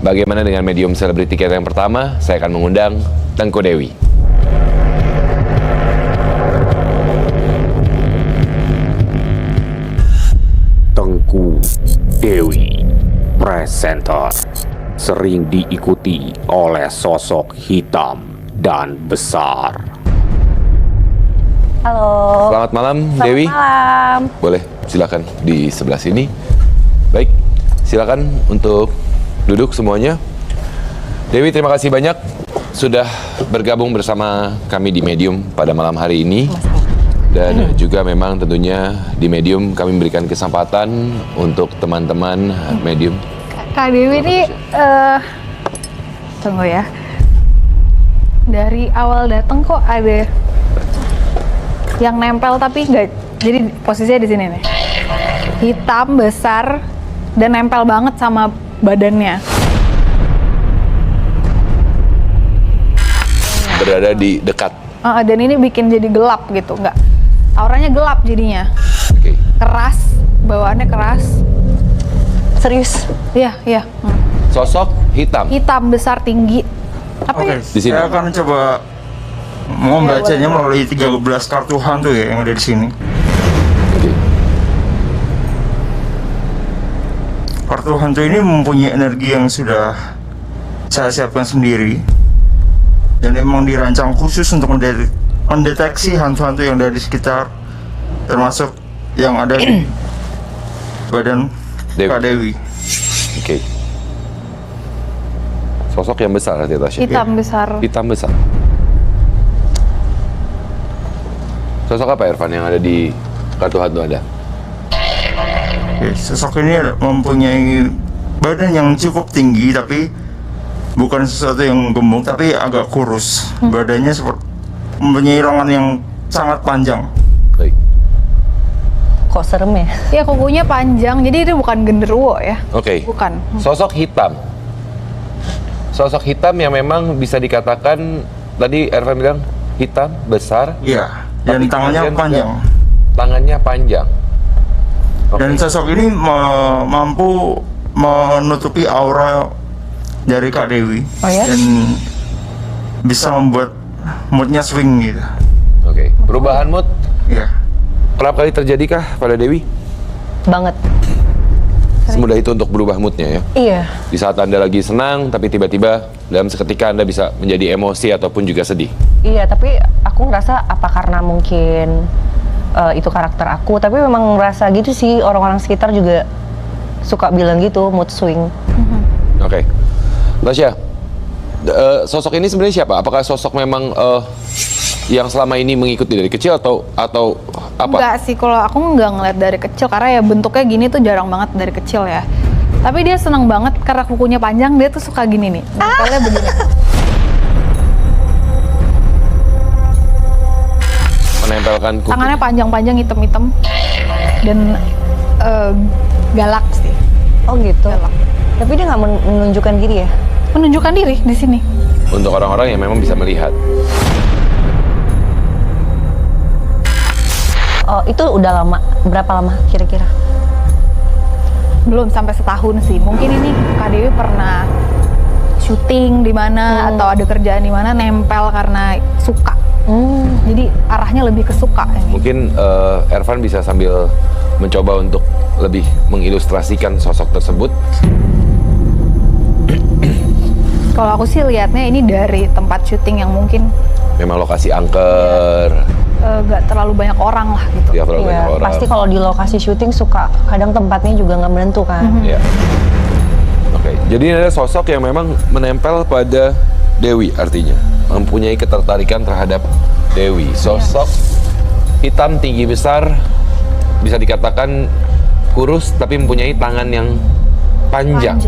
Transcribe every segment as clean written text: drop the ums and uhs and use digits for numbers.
Bagaimana dengan medium celebrity kita yang pertama? Saya akan mengundang Tengku Dewi. Tengku Dewi, presenter, sering diikuti oleh sosok hitam dan besar. Halo. Selamat malam, Selamat Dewi. malam. Boleh, silakan di sebelah sini. Baik, silakan untuk duduk semuanya. Dewi, terima kasih banyak sudah bergabung bersama kami di Medium pada malam hari ini. Dan juga memang tentunya di Medium kami memberikan kesempatan untuk teman-teman Medium. Kak Dewi ini, tunggu ya. Dari awal datang kok ada yang nempel tapi nggak, jadi posisinya di sini nih. Hitam, besar, dan nempel banget sama badannya. Berada di dekat. Dan ini bikin jadi gelap gitu, nggak. Auranya gelap jadinya. Oke. Keras, bawaannya keras. Serius? Iya, iya. Sosok hitam. Hitam, besar, tinggi. Tapi Oke, Di sini. saya akan coba membacanya melalui 13 kartu hantu ya yang ada di sini. Oke. Kartu hantu ini mempunyai energi yang sudah saya siapkan sendiri dan emang dirancang khusus untuk mendeteksi hantu-hantu yang ada di sekitar, termasuk yang ada di badan Dewi. Kak Dewi. Oke. Sosok yang besar hati Tasya. hitam, besar. Hitam besar. Sosok apa Irfan yang ada di kartu hantu Anda? Oke, sosok ini mempunyai badan yang cukup tinggi tapi bukan sesuatu yang gemuk tapi agak kurus. Badannya mempunyai lengan yang sangat panjang. Baik. Kok serem ya? Ya kukunya panjang, jadi itu bukan genderuwo ya. Oke. Bukan. Sosok hitam. Sosok hitam yang memang bisa dikatakan tadi Irfan bilang hitam, besar, Iya, dan tapi tangannya kemudian panjang. tangannya panjang. Oke. Dan sosok ini mampu menutupi aura dari Kak Dewi. Oh ya? Dan bisa membuat moodnya swing gitu. Oke. Perubahan mood Iya. kerap kali terjadikah pada Dewi? Banget. Semudah itu untuk berubah moodnya ya? Iya. Di saat Anda lagi senang, tapi tiba-tiba dalam seketika Anda bisa menjadi emosi ataupun juga sedih. Iya, tapi aku ngerasa apa karena mungkin itu karakter aku, tapi memang ngerasa gitu sih, orang-orang sekitar juga suka bilang gitu, mood swing. Oke. Tasya, sosok ini sebenarnya siapa? Apakah sosok memang yang selama ini mengikuti dari kecil atau apa? Enggak sih, kalau aku nggak ngeliat dari kecil karena ya bentuknya gini tuh jarang banget dari kecil ya. Tapi dia seneng banget karena kukunya panjang, dia tuh suka gini nih. Nempelnya begini. Menempelkan kuku. Tangannya panjang-panjang, hitam-hitam. Dan galak sih. Oh gitu. Galak. Tapi dia nggak menunjukkan diri ya? Menunjukkan diri di sini. Untuk orang-orang yang memang bisa melihat. Oh, itu udah lama. Berapa lama kira-kira? Belum sampai setahun sih. Mungkin ini Kak Dewi pernah syuting di mana atau ada kerjaan di mana nempel karena suka. Jadi arahnya lebih ke suka ini. Mungkin Irfan bisa sambil mencoba untuk lebih mengilustrasikan sosok tersebut. Kalau aku sih lihatnya ini dari tempat syuting yang mungkin Memang lokasi angker. gak terlalu banyak orang lah gitu. Ya, terlalu banyak Iya, orang. pasti kalau di lokasi syuting suka kadang tempatnya juga nggak menentu kan. Ya. Oke, jadi ini ada sosok yang memang menempel pada Dewi artinya. Mempunyai ketertarikan terhadap Dewi. Sosok hitam, tinggi, besar, bisa dikatakan kurus tapi mempunyai tangan yang panjang.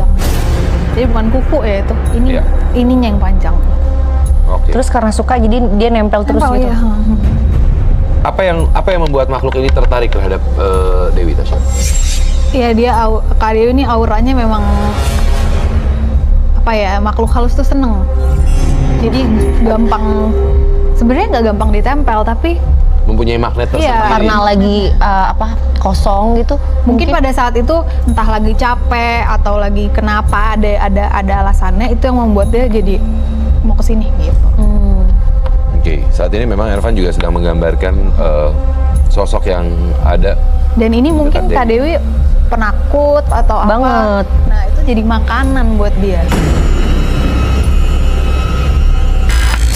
Jadi bukan kuku ya itu. Ini Iya. ininya yang panjang. Oke. Terus karena suka jadi dia nempel terus Nempel, gitu. iya. Apa yang membuat makhluk ini tertarik terhadap Dewi, Tasya? Iya, dia Kak Dewi ini auranya memang apa ya, makhluk halus tuh seneng. Jadi gampang, sebenarnya nggak gampang ditempel, tapi mempunyai magnet tersendiri. Iya, Karena lagi kosong gitu. Mungkin pada saat itu entah lagi capek atau lagi kenapa ada alasannya, itu yang membuat dia jadi mau kesini gitu. Oke, saat ini memang Ervan juga sedang menggambarkan sosok yang ada. Dan ini mungkin Dekat Kak Dewi penakut atau apa. Banget. Nah itu jadi makanan buat dia.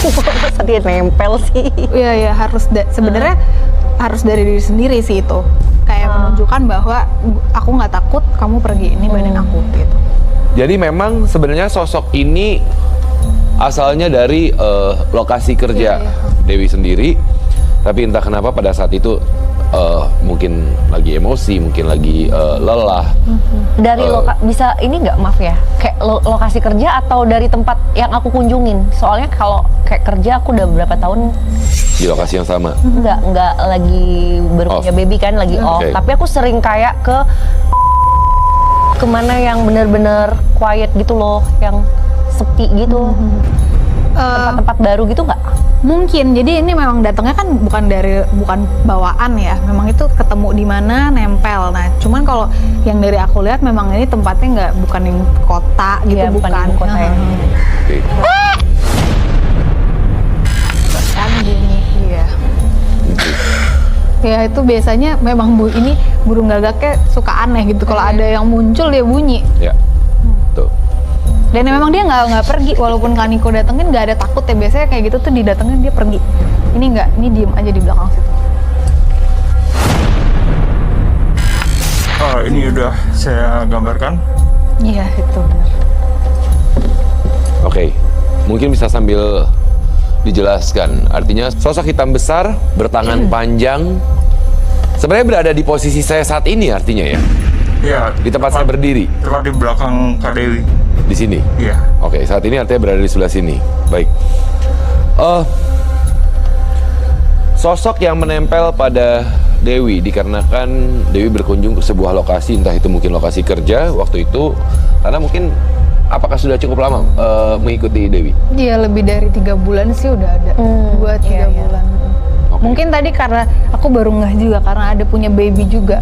Masa dia nempel sih? Iya ya harus sebenarnya harus dari diri sendiri sih itu. Kayak menunjukkan bahwa aku nggak takut, kamu pergi, ini badan aku gitu. Jadi memang sebenarnya sosok ini asalnya dari lokasi kerja Dewi sendiri, tapi entah kenapa pada saat itu mungkin lagi emosi, mungkin lagi lelah. Dari bisa ini nggak, maaf ya, kayak lokasi kerja atau dari tempat yang aku kunjungin? Soalnya kalau kayak kerja aku udah berapa tahun Di lokasi yang sama. nggak lagi baru punya Off. baby kan, lagi off. Oke. Tapi aku sering kayak kemana yang bener-bener quiet gitu loh, yang sepi gitu. Tempat-tempat baru gitu nggak? Mungkin, jadi ini memang datangnya kan bukan bawaan ya, memang itu ketemu di mana nempel. Nah, cuman kalau yang dari aku lihat memang ini tempatnya bukan yang kota gitu, Iya, bukan di kota ya. Oke. Kan bunyi, iya. Ya itu biasanya memang ini burung gagaknya suka aneh gitu. Kalau ada yang muncul dia bunyi. Ya. Tuh. Dan memang dia nggak pergi, walaupun Kak Niko datengin nggak ada takut ya, biasanya kayak gitu tuh didatengin dia pergi. Ini nggak, ini diem aja di belakang situ. Oh, ini udah saya gambarkan. Iya itu benar. Oke. Mungkin bisa sambil dijelaskan. Artinya sosok hitam besar bertangan panjang sebenarnya berada di posisi saya saat ini artinya ya. Ya, Di tempat saya berdiri tepat di belakang Kak Dewi. di sini. Iya. Oke, saat ini artinya berada di sebelah sini. Baik. Sosok yang menempel pada Dewi dikarenakan Dewi berkunjung ke sebuah lokasi, entah itu mungkin lokasi kerja waktu itu, karena mungkin apakah sudah cukup lama mengikuti Dewi? Iya lebih dari 3 bulan sih udah ada. 2-3 bulan. Oke. Mungkin tadi karena aku baru ngeh juga karena ada punya baby juga.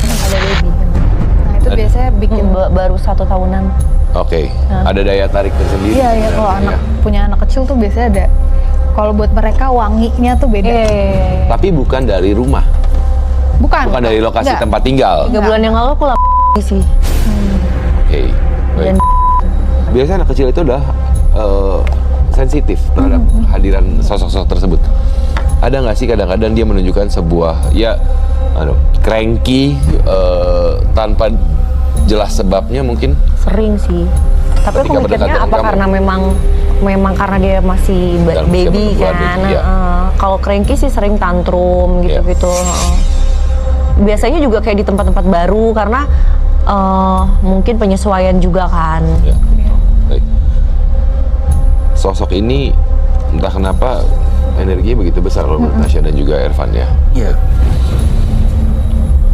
Ada baby. Nah itu biasanya bikin Baru 1 tahunan. Oke, ada daya tarik tersendiri. Iya ya kalau anak punya anak kecil tuh biasanya ada. Kalau buat mereka wanginya tuh beda. Tapi bukan dari rumah, Bukan dari lokasi Enggak. tempat tinggal. 3 bulan yang lalu aku sih. Oke, baik. Biasanya anak kecil itu udah sensitif terhadap hadiran sosok-sosok tersebut. Ada nggak sih kadang-kadang dia menunjukkan sebuah cranky tanpa jelas sebabnya mungkin? Sering sih. Tapi aku Ketika mikirnya berdekatan apa kamu. karena memang karena dia masih Dalam usia baby pertumbuhan kan. itu, iya. Kalau cranky sih sering tantrum gitu-gitu. Biasanya juga kayak di tempat-tempat baru karena mungkin penyesuaian juga kan. Ya. Baik. Sosok ini entah kenapa energinya begitu besar kalau menurut Tasya dan juga Ervan ya. Iya.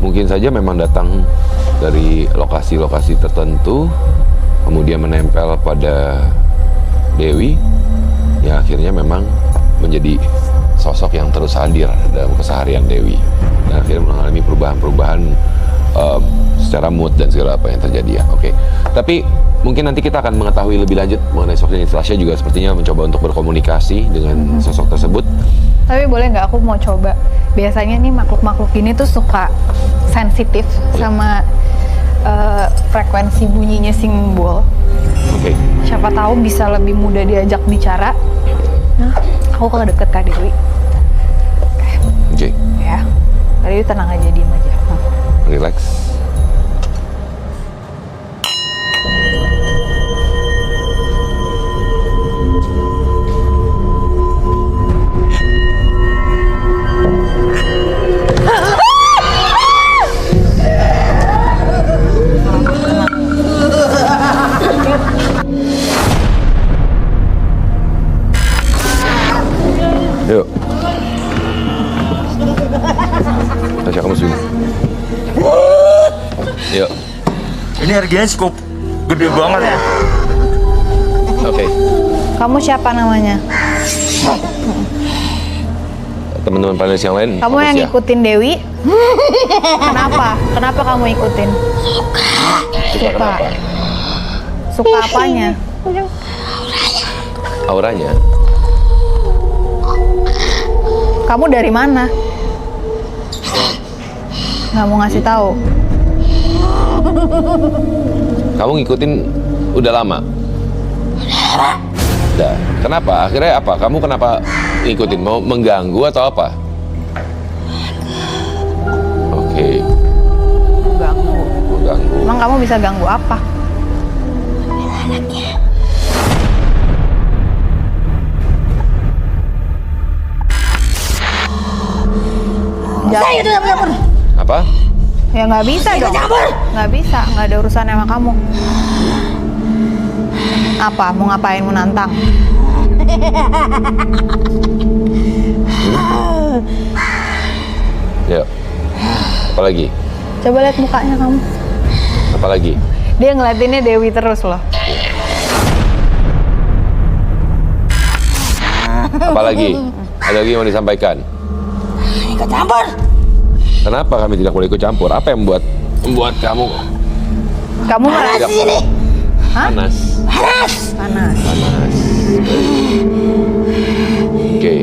Mungkin saja memang datang dari lokasi-lokasi tertentu, kemudian menempel pada Dewi, ya akhirnya memang menjadi sosok yang terus hadir dalam keseharian Dewi. Dan akhirnya mengalami perubahan-perubahan secara mood dan segala apa yang terjadi ya. Oke. Tapi mungkin nanti kita akan mengetahui lebih lanjut mengenai sosok ini. Tasya juga sepertinya mencoba untuk berkomunikasi dengan sosok tersebut. Tapi boleh nggak aku mau coba? Biasanya nih makhluk-makhluk ini tuh suka sensitif sama frekuensi bunyinya simbol. Oke. Siapa tahu bisa lebih mudah diajak bicara. Nah, aku kalau deket Kak Dewi, Oke. ya. Kak Dewi tenang aja, diem aja. Relax. Yuk. Tasya, kamu sini. Yuk. Ini harganya cukup gede banget ya. Oke. Kamu siapa namanya? teman-teman panelis yang lain. Kamu fokus yang ya. ngikutin Dewi. Kenapa? Kenapa kamu ikutin? Suka kenapa? Suka apanya? Auranya. Kamu dari mana? Nggak mau ngasih tahu. Kamu ngikutin udah lama? Udah. Kenapa? Akhirnya apa? Kamu kenapa ngikutin? Mau mengganggu atau apa? Oke. Ganggu. Mengganggu. Emang kamu bisa ganggu apa? Jangan. Apa? Ya nggak bisa dong. Nggak bisa, nggak ada urusan sama kamu. Apa? Mau ngapain? Mau nantang? Ya. Apa lagi? Coba lihat mukanya kamu. Apa lagi? Dia ngeliatinnya Dewi terus loh. Apa lagi? Ada lagi yang mau disampaikan? Ikut campur. Kenapa kami tidak boleh ikut campur? Apa yang membuat kamu Kamu merasa tidak Sini. panas? Panas. panas. Panas. Oke.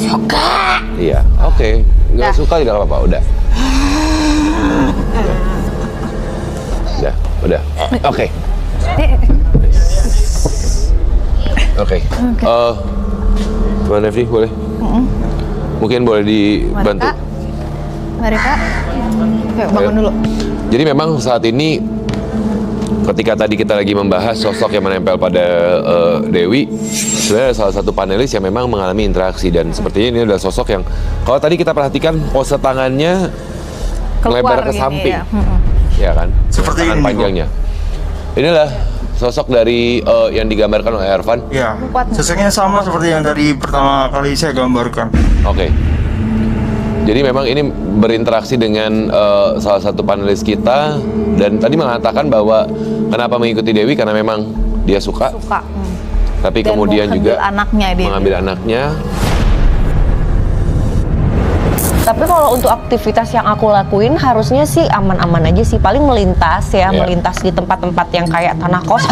Suka. Iya. Oke. Nggak Dah. suka tidak apa-apa. Udah. Udah. Oke. Oke. Tuan Refli boleh? Mungkin boleh dibantu. Mereka. Yuk bangun dulu. Jadi memang saat ini ketika tadi kita lagi membahas sosok yang menempel pada Dewi, sebenarnya ada salah satu panelis yang memang mengalami interaksi dan sepertinya ini adalah sosok yang kalau tadi kita perhatikan pose tangannya melebar ke gini, samping, ya. ya kan? Seperti Tangan ini, panjangnya. Inilah sosok dari yang digambarkan oleh Ervan. Ya, Kuat nggak? sosoknya sama seperti yang tadi pertama kali saya gambarkan. Oke. Jadi memang ini berinteraksi dengan salah satu panelis kita dan tadi mengatakan bahwa kenapa mengikuti Dewi karena memang dia suka. Suka. Tapi Dan kemudian mau juga ambil anaknya dia. mengambil anaknya. Tapi kalau untuk aktivitas yang aku lakuin harusnya sih aman-aman aja sih. Paling melintas ya, Iya. melintas di tempat-tempat yang kayak tanah kos.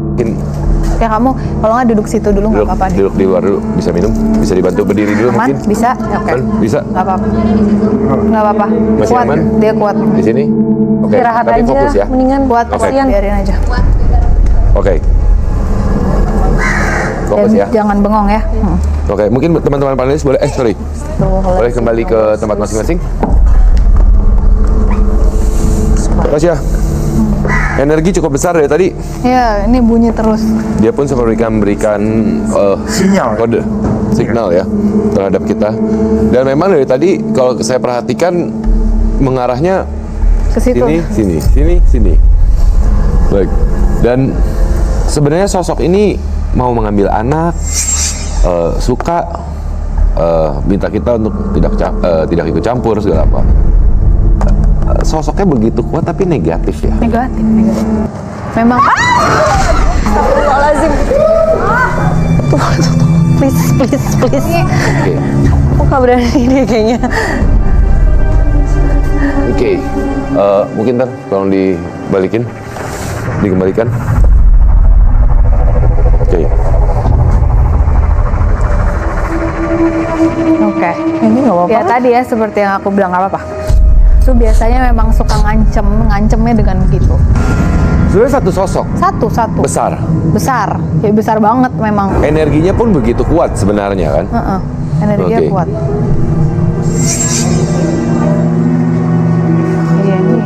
Mungkin Ya kamu kalau nggak duduk situ dulu nggak apa-apa deh. duduk di luar dulu, bisa minum, bisa dibantu berdiri dulu Aman? mungkin. Bisa? Oke. Aman? Bisa? Nggak apa-apa. Nggak apa-apa. Masih Kuat. aman? Dia kuat. Di sini? Oke, Istirahat tapi aja, fokus ya. mendingan Kuat. Oke. Kasihan. Biarin aja. Oke. Fokus Dan ya. jangan bengong ya. Oke, mungkin teman-teman panelis boleh boleh kembali ke tempat masing-masing. Tasya, energi cukup besar dari tadi. Ya, ini bunyi terus. Dia pun sempat memberikan Sinyal. kode signal ya terhadap kita. Dan memang dari tadi kalau saya perhatikan mengarahnya Ke situ. sini. Baik. Dan sebenarnya sosok ini mau mengambil anak, suka, minta kita untuk tidak ikut campur segala apa. Sosoknya begitu kuat tapi negatif ya. Negatif. Memang. Astagfirullahaladzim. Please. Oke. Aku nggak berani deh kayaknya. Oke. Mungkin ntar tolong dikembalikan. Oke. Oke. Ini nggak apa-apa. Ya tadi ya seperti yang aku bilang nggak apa-apa. Itu biasanya memang suka ngancemnya dengan begitu. Sebenarnya satu sosok Satu. besar. Ya besar banget memang. Energinya pun begitu kuat sebenarnya kan. Energinya Oke. kuat. Iya ini.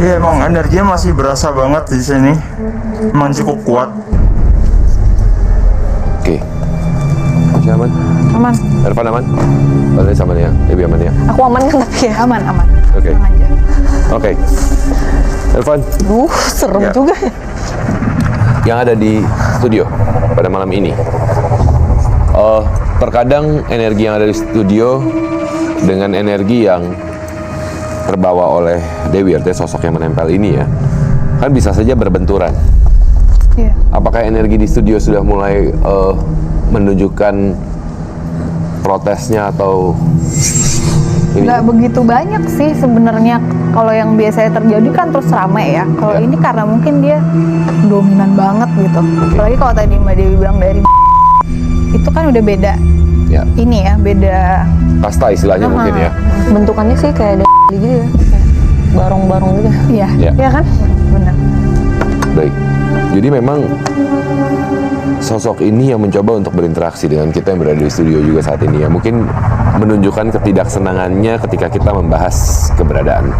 Ya emang energinya masih berasa banget di sini. Emang cukup kuat. Oke. Masih aman? Aman. Ervan aman? Panelis aman ya? Dewi aman ya? Aku aman kan tapi ya. Aman. Oke. Tenang aja. Oke. Elvan, Serem Ya. juga ya. yang ada di studio pada malam ini. Terkadang energi yang ada di studio dengan energi yang terbawa oleh Dewi, artinya sosok yang menempel ini ya, kan bisa saja berbenturan. Iya. Apakah energi di studio sudah mulai menunjukkan protesnya atau ini? Nggak begitu banyak sih sebenarnya. Kalau yang biasanya terjadi kan terus ramai ya. Kalau Ya. ini karena mungkin dia dominan banget gitu. Apalagi kalau tadi Mbak Dewi bilang dari itu kan udah beda. Ya, Ini ya beda. kasta istilahnya mungkin ya. Bentukannya sih kayak ada gitu ya. Kayak barong-barong gitu. Iya. Ya. Iya kan? Benar. Baik. Jadi memang sosok ini yang mencoba untuk berinteraksi dengan kita yang berada di studio juga saat ini ya. Mungkin menunjukkan ketidaksenangannya ketika kita membahas keberadaan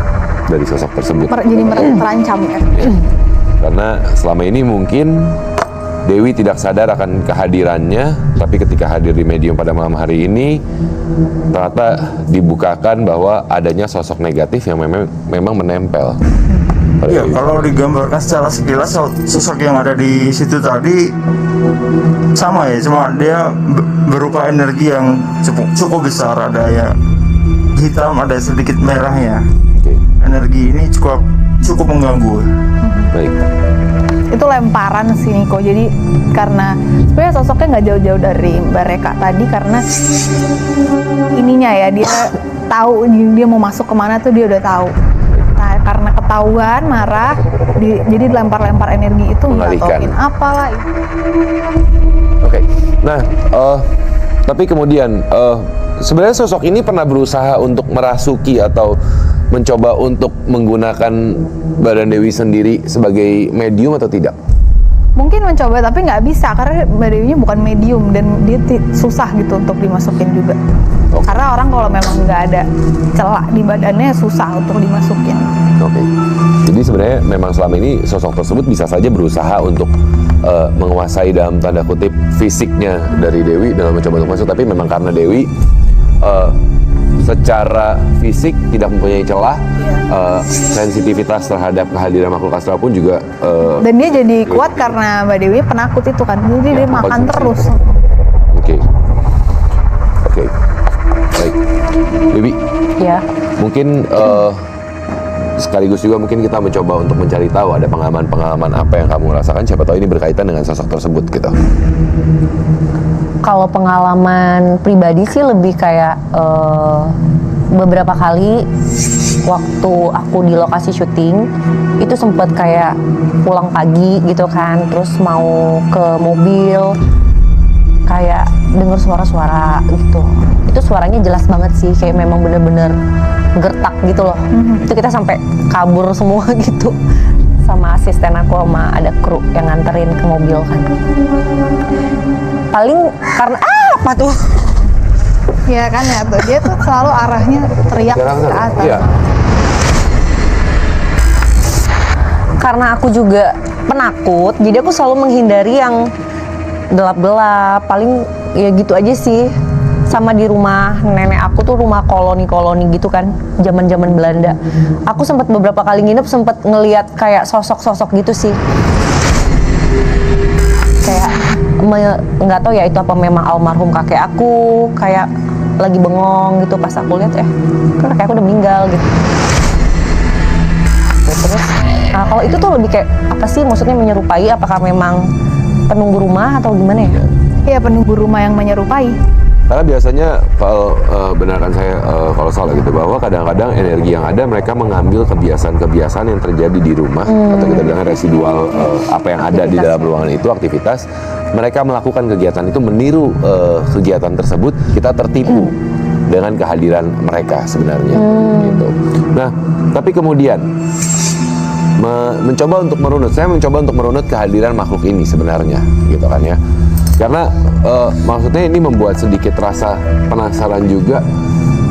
dari sosok tersebut. Jadi merasa terancam ya. Ya. Karena selama ini mungkin Dewi tidak sadar akan kehadirannya, tapi ketika hadir di medium pada malam hari ini, ternyata dibukakan bahwa adanya sosok negatif yang memang menempel. pada Iya, Dewi. kalau digambarkan secara sekilas sosok yang ada di situ tadi sama ya, cuma dia berupa energi yang cukup besar, ada ya hitam, ada sedikit merahnya. Oke, Energi ini cukup mengganggu. baik. Itu lemparan sih Niko. Jadi karena sebenarnya sosoknya nggak jauh-jauh dari Mbak Reka tadi, karena ininya ya, dia tahu dia mau masuk kemana tuh dia udah tahu. Nah, karena ketahuan marah, jadi lempar-lempar energi itu Mengalihkan. ngatokin apalah. Oke. Nah, tapi kemudian sebenarnya sosok ini pernah berusaha untuk merasuki atau mencoba untuk menggunakan badan Dewi sendiri sebagai medium atau tidak? Mungkin mencoba tapi nggak bisa karena Mbak Dewinya bukan medium dan dia susah gitu untuk dimasukin juga. Oke. Karena orang kalau memang nggak ada celah di badannya susah untuk dimasukin. Oke. Jadi sebenarnya memang selama ini sosok tersebut bisa saja berusaha untuk menguasai dalam tanda kutip fisiknya dari Dewi dengan mencoba untuk masuk, tapi memang karena Dewi secara fisik tidak mempunyai celah, sensitivitas terhadap kehadiran makhluk astral pun juga Dan dia jadi kuat karena Mbak Dewi penakut itu kan, jadi Ya, dia makan mengkonsumsi. terus. Oke. Oke. Baik. Dewi, Ya. mungkin sekaligus juga mungkin kita mencoba untuk mencari tahu ada pengalaman-pengalaman apa yang kamu rasakan, siapa tahu ini berkaitan dengan sosok tersebut gitu. Kalau pengalaman pribadi sih lebih kayak beberapa kali waktu aku di lokasi syuting itu sempet kayak pulang pagi gitu kan, terus mau ke mobil kayak denger suara-suara gitu. Itu suaranya jelas banget sih, kayak memang bener-bener gertak gitu loh. Itu kita sampai kabur semua gitu sama asisten aku, sama ada kru yang nganterin ke mobil kan. Paling karena apa tuh? Ya kan ya tuh, dia tuh selalu arahnya teriak Sekarang ke atas. iya. Karena aku juga penakut, jadi aku selalu menghindari yang gelap-gelap. Paling ya gitu aja sih. Sama di rumah nenek aku tuh rumah koloni-koloni gitu kan, zaman-zaman Belanda. Aku sempat beberapa kali nginep, sempat ngelihat kayak sosok-sosok gitu sih. Kayak nggak tahu ya itu apa memang almarhum kakek aku, kayak lagi bengong gitu. Pas aku lihat kakek aku udah meninggal gitu. Terus kalau itu tuh lebih kayak apa sih, maksudnya menyerupai, apakah memang penunggu rumah atau gimana ya? Iya, penunggu rumah yang menyerupai. Karena biasanya kalau benarkan saya kalau salah gitu, bahwa kadang-kadang energi yang ada mereka mengambil kebiasaan-kebiasaan yang terjadi di rumah atau kita bilang residual apa yang ada di dalam ruangan itu, aktivitas mereka melakukan kegiatan itu, meniru kegiatan tersebut, kita tertipu dengan kehadiran mereka sebenarnya gitu. Nah, tapi kemudian mencoba untuk merunut, saya mencoba untuk merunut kehadiran makhluk ini sebenarnya gitu kan ya. Karena maksudnya ini membuat sedikit rasa penasaran juga,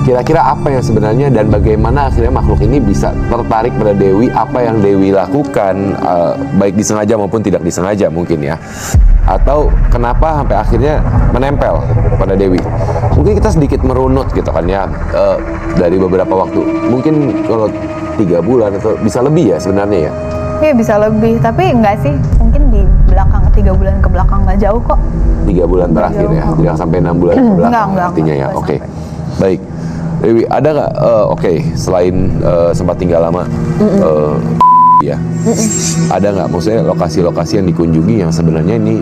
kira-kira apa yang sebenarnya dan bagaimana akhirnya makhluk ini bisa tertarik pada Dewi, apa yang Dewi lakukan, baik disengaja maupun tidak disengaja mungkin ya, atau kenapa sampai akhirnya menempel pada Dewi. mungkin kita sedikit merunut gitu kan ya, dari beberapa waktu. Mungkin kalau 3 bulan atau bisa lebih ya sebenarnya ya. Iya bisa lebih, tapi enggak sih. Mungkin di belakang 3 bulan ke belakang nggak jauh kok. 3 bulan terakhir ya, tidak sampai 6 bulan ke belakang Enggak, artinya ya. enggak Oke, sampai. baik. Dewi, ada nggak? Oke, selain sempat tinggal lama, ya, ada nggak? Maksudnya lokasi-lokasi yang dikunjungi yang sebenarnya ini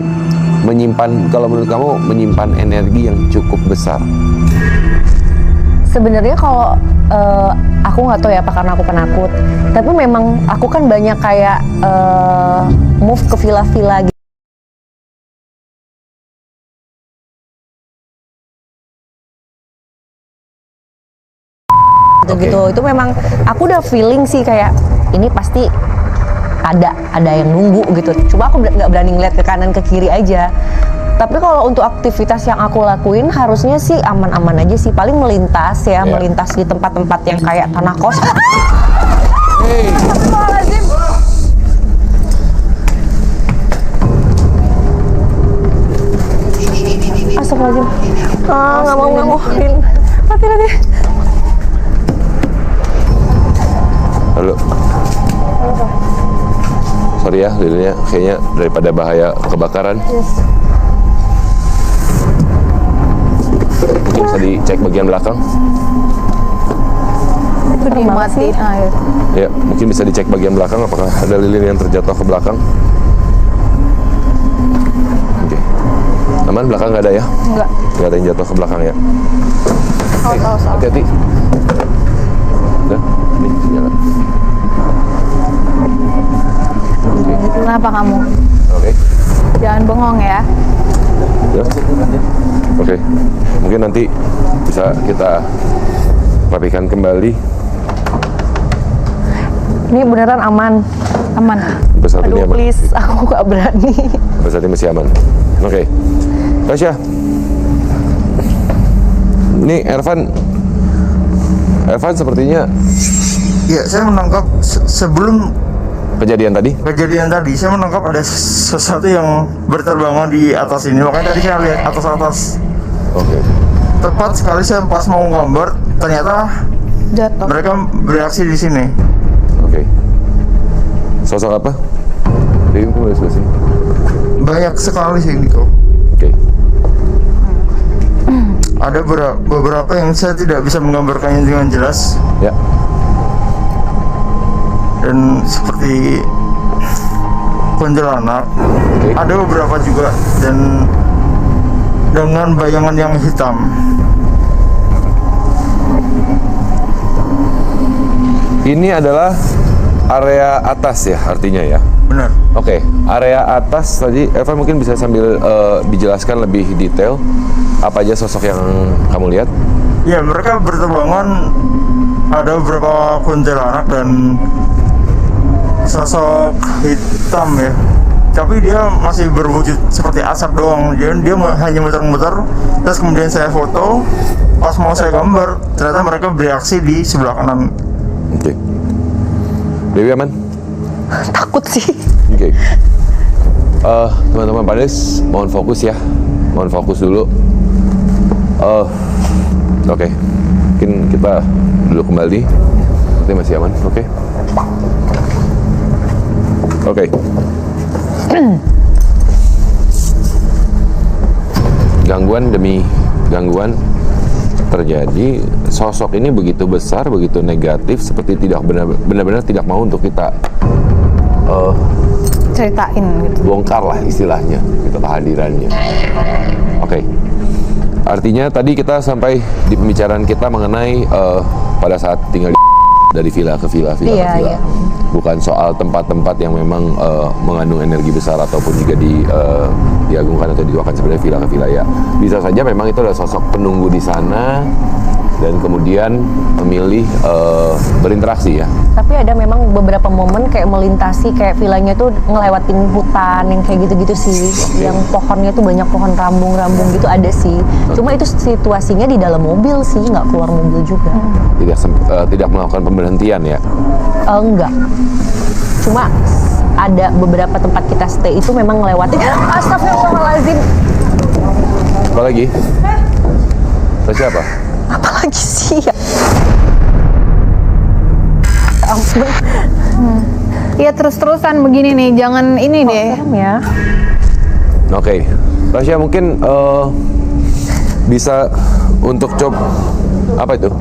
menyimpan, kalau menurut kamu menyimpan energi yang cukup besar? Sebenarnya kalau aku nggak tahu ya apa karena aku penakut, tapi memang aku kan banyak kayak move ke villa-villa gitu. Gitu itu memang aku udah feeling sih kayak ini pasti ada yang nunggu gitu. Cuma aku nggak berani ngeliat ke kanan ke kiri aja. Tapi kalau untuk aktivitas yang aku lakuin harusnya sih aman-aman aja sih. Paling melintas ya, melintas di tempat-tempat yang kayak tanah kosong. Astagfirullahaladzim. Astagfirullahaladzim. Nggak mau. Hati-hati. Halo. Sorry ya, lilinnya kayaknya daripada bahaya kebakaran. Mungkin bisa dicek bagian belakang. Itu dimatiin air. Ya, mungkin bisa dicek bagian belakang apakah ada lilin yang terjatuh ke belakang. Oke. Aman, belakang nggak ada ya? Enggak. Nggak ada yang jatuh ke belakang ya? Oke, Tahu. hati-hati. Udah, nih nyala. Oke. Kenapa kamu? Oke. Jangan bengong ya. Ya. Oke, mungkin nanti bisa kita rapikan kembali. Ini beneran aman. Aman. Besar ini Aduh aman. please, aku gak berani. Besar ini masih aman. Oke, Tasya. Ini Ervan sepertinya Ya, saya menangkap sebelum kejadian tadi. saya menangkap ada sesuatu yang berterbangan di atas ini. Makanya tadi saya lihat atas-atas. Oke. Tepat sekali saya pas mau gambar, ternyata Jatuh. mereka bereaksi di sini. Oke. Sosok apa? Dewi, kamu dari sebelah sini. Banyak sekali sih gitu. Oke. Ada beberapa yang saya tidak bisa menggambarkannya dengan jelas, Ya. dan seperti kuntilanak. Oke. Ada beberapa juga dan dengan bayangan yang hitam. Ini adalah area atas ya artinya ya. Benar. Oke, area atas tadi Evan mungkin bisa sambil dijelaskan lebih detail apa aja sosok yang kamu lihat? Ya, mereka berterbangan, ada beberapa kuntilanak dan sosok hitam ya. Tapi dia masih berwujud seperti asap doang. Dia hanya muter-muter. Terus kemudian saya foto. Pas mau saya gambar, ternyata mereka bereaksi di sebelah kanan. Oke. Dewi aman? Takut sih. Oke. Teman-teman panelis, mohon fokus ya. Mohon fokus dulu. Oke. Mungkin kita dulu kembali. Nanti masih aman. Oke. Oke. Gangguan demi gangguan terjadi. Sosok ini begitu besar, begitu negatif, seperti tidak benar-benar tidak mau untuk kita Ceritain gitu. bongkar lah istilahnya, gitu kehadirannya. Oke. Artinya tadi kita sampai di pembicaraan kita mengenai pada saat tinggal dari villa ke villa, villa Iya, ke villa. iya. Bukan soal tempat-tempat yang memang mengandung energi besar ataupun juga diagungkan atau dituakan sebenarnya villa ke villa ya. Bisa saja memang itu adalah sosok penunggu di sana dan kemudian memilih berinteraksi ya. Tapi ada memang beberapa momen kayak melintasi kayak villanya tuh ngelewatin hutan yang kayak gitu-gitu sih. Yang pohonnya tuh banyak pohon rambung-rambung gitu ada sih. Cuma itu situasinya di dalam mobil sih, nggak keluar mobil juga. Tidak melakukan pemberhentian ya. Enggak. Cuma ada beberapa tempat kita stay itu memang ngelewatin. Astagfirullahaladzim. Apa lagi? Tasya apa? Apalagi sih ya? Ampun. Iya terus-terusan begini nih, jangan ini deh. Serem ya. Oke, Tasya mungkin bisa untuk coba apa itu?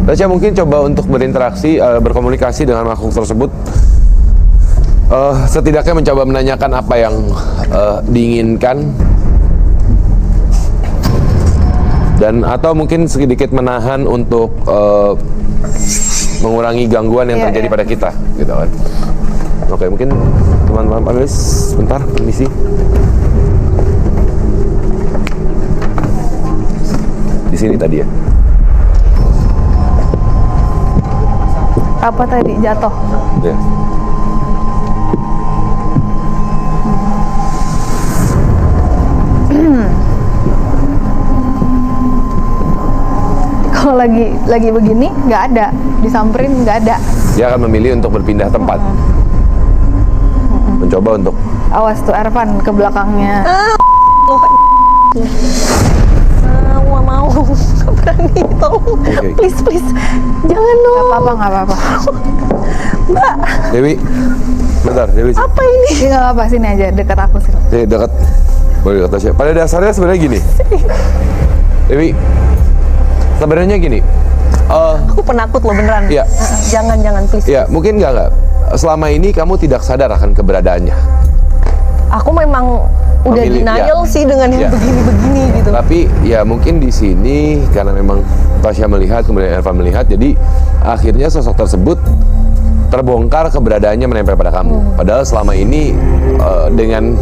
Tasya mungkin coba untuk berinteraksi, berkomunikasi dengan makhluk tersebut. Setidaknya mencoba menanyakan apa yang diinginkan, dan atau mungkin sedikit menahan untuk mengurangi gangguan yang terjadi pada kita, gitu kan? Oke, mungkin teman-teman panelis, sebentar, permisi. Di sini tadi ya. Apa tadi jatuh? Ya. Kalau lagi begini nggak ada, disamperin nggak ada. Dia akan memilih untuk berpindah tempat. Mencoba untuk Awas tuh Ervan ke belakangnya. Nggak mau. Nggak berani, tolong. Oke. Please. Jangan dong. Nggak apa-apa. Mbak, Dewi. Bentar, Dewi. apa ini? Ini nggak apa-apa, sini aja dekat aku sini. Sini dekat. Boleh dekat Tasya. Pada dasarnya sebenarnya gini. Dewi. Sebenarnya gini. Aku penakut loh beneran. Iya. Jangan please. Ya, mungkin nggak. Selama ini kamu tidak sadar akan keberadaannya. Aku memang udah Memilih, denial ya. sih dengan yang Ya. begini-begini gitu. Tapi ya mungkin di sini karena memang Tasya melihat, kemudian Ervan melihat, jadi akhirnya sosok tersebut terbongkar keberadaannya menempel pada kamu. Padahal selama ini dengan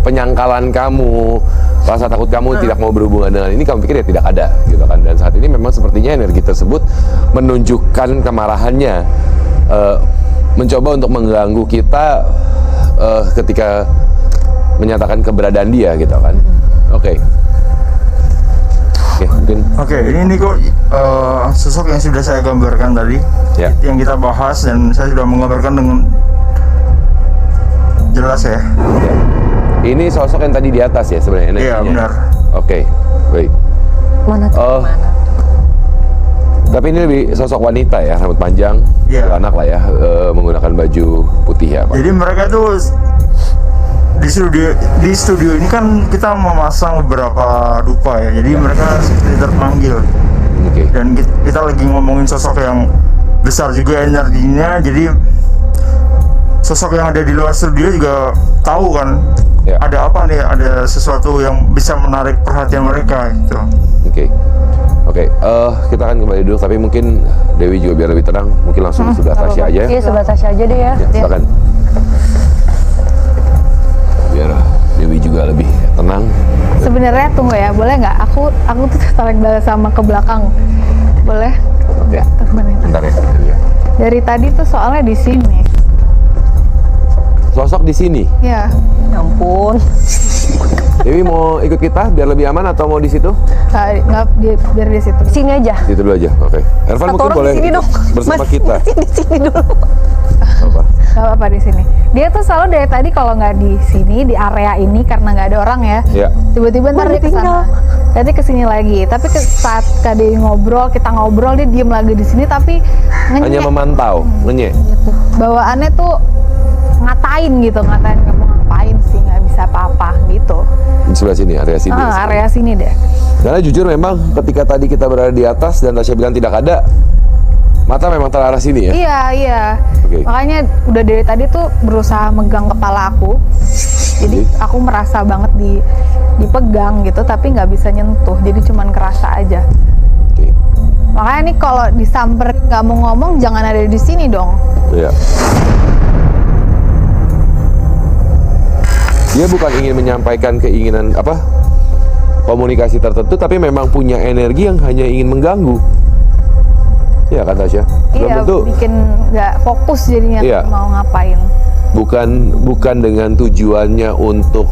penyangkalan kamu, rasa takut kamu tidak mau berhubungan dengan ini, kamu pikir ya tidak ada, gitu kan? Dan saat ini memang sepertinya energi tersebut menunjukkan kemarahannya, mencoba untuk mengganggu kita ketika menyatakan keberadaan dia, gitu kan? Oke, mungkin. Oke, ini kok sosok yang sudah saya gambarkan tadi, Ya. yang kita bahas, dan saya sudah menggambarkan dengan jelas ya. Ya. Ini sosok yang tadi di atas ya sebenarnya energinya. Iya, benar. Oke, baik. Mana tuh? Oh. Mana? Tapi ini lebih sosok wanita ya, rambut panjang, Iya. anak lah ya, menggunakan baju putih ya, Pak. Jadi mereka tuh di studio ini kan kita memasang beberapa dupa ya. Jadi mereka seperti terpanggil. Oke. Dan kita lagi ngomongin sosok yang besar juga energinya. Jadi sosok yang ada di luar studio juga tahu kan, Ya. ada apa nih, ada sesuatu yang bisa menarik perhatian mereka gitu. Oke, kita akan kembali dulu, tapi mungkin Dewi juga biar lebih tenang, mungkin langsung sebelah Tasya aja ya. Iya, sebelah Tasya aja deh ya. Ya, silakan. Biar Dewi juga lebih tenang. Sebenarnya tunggu ya, boleh nggak? Aku tuh tertarik banget sama ke belakang. Boleh? Oke. Temenin. Bentar ya. Dari tadi tuh soalnya di sini. Sosok di sini. Ya. Ya ampun. Dewi mau ikut kita biar lebih aman atau mau di situ? Nggak, biar di situ. Sini aja. Di situ dulu aja. Oke. Ervan Satu mungkin orang boleh di sini dong. bersama Mas, kita. Di sini dulu. Apa? Gak apa-apa di sini. Dia tuh selalu dari tadi kalau nggak di sini, di area ini karena nggak ada orang ya. Ya. Tiba-tiba ntar Wah, dia kesana. ditinggal. Nanti kesini lagi. Tapi saat Kak Dewi kita ngobrol, dia diem lagi di sini tapi Hanya ngenyek. memantau, ngenyek. Bawaannya tuh ngatain kamu ngapain sih, nggak bisa apa-apa gitu. Di sebelah sini, area sini. Area sini deh. Karena jujur memang ketika tadi kita berada di atas dan Tasya bilang tidak ada, mata memang terarah sini ya. Iya. Oke. Makanya udah dari tadi tuh berusaha megang kepala aku. Jadi Oke. aku merasa banget dipegang gitu, tapi nggak bisa nyentuh. Jadi cuman kerasa aja. Oke. Makanya nih kalau disamper nggak mau ngomong, jangan ada di sini dong. Iya. Dia bukan ingin menyampaikan keinginan komunikasi tertentu, tapi memang punya energi yang hanya ingin mengganggu. Iya kan Tasya? Belum Iya, tentu bikin nggak fokus jadinya Iya. mau ngapain. bukan dengan tujuannya untuk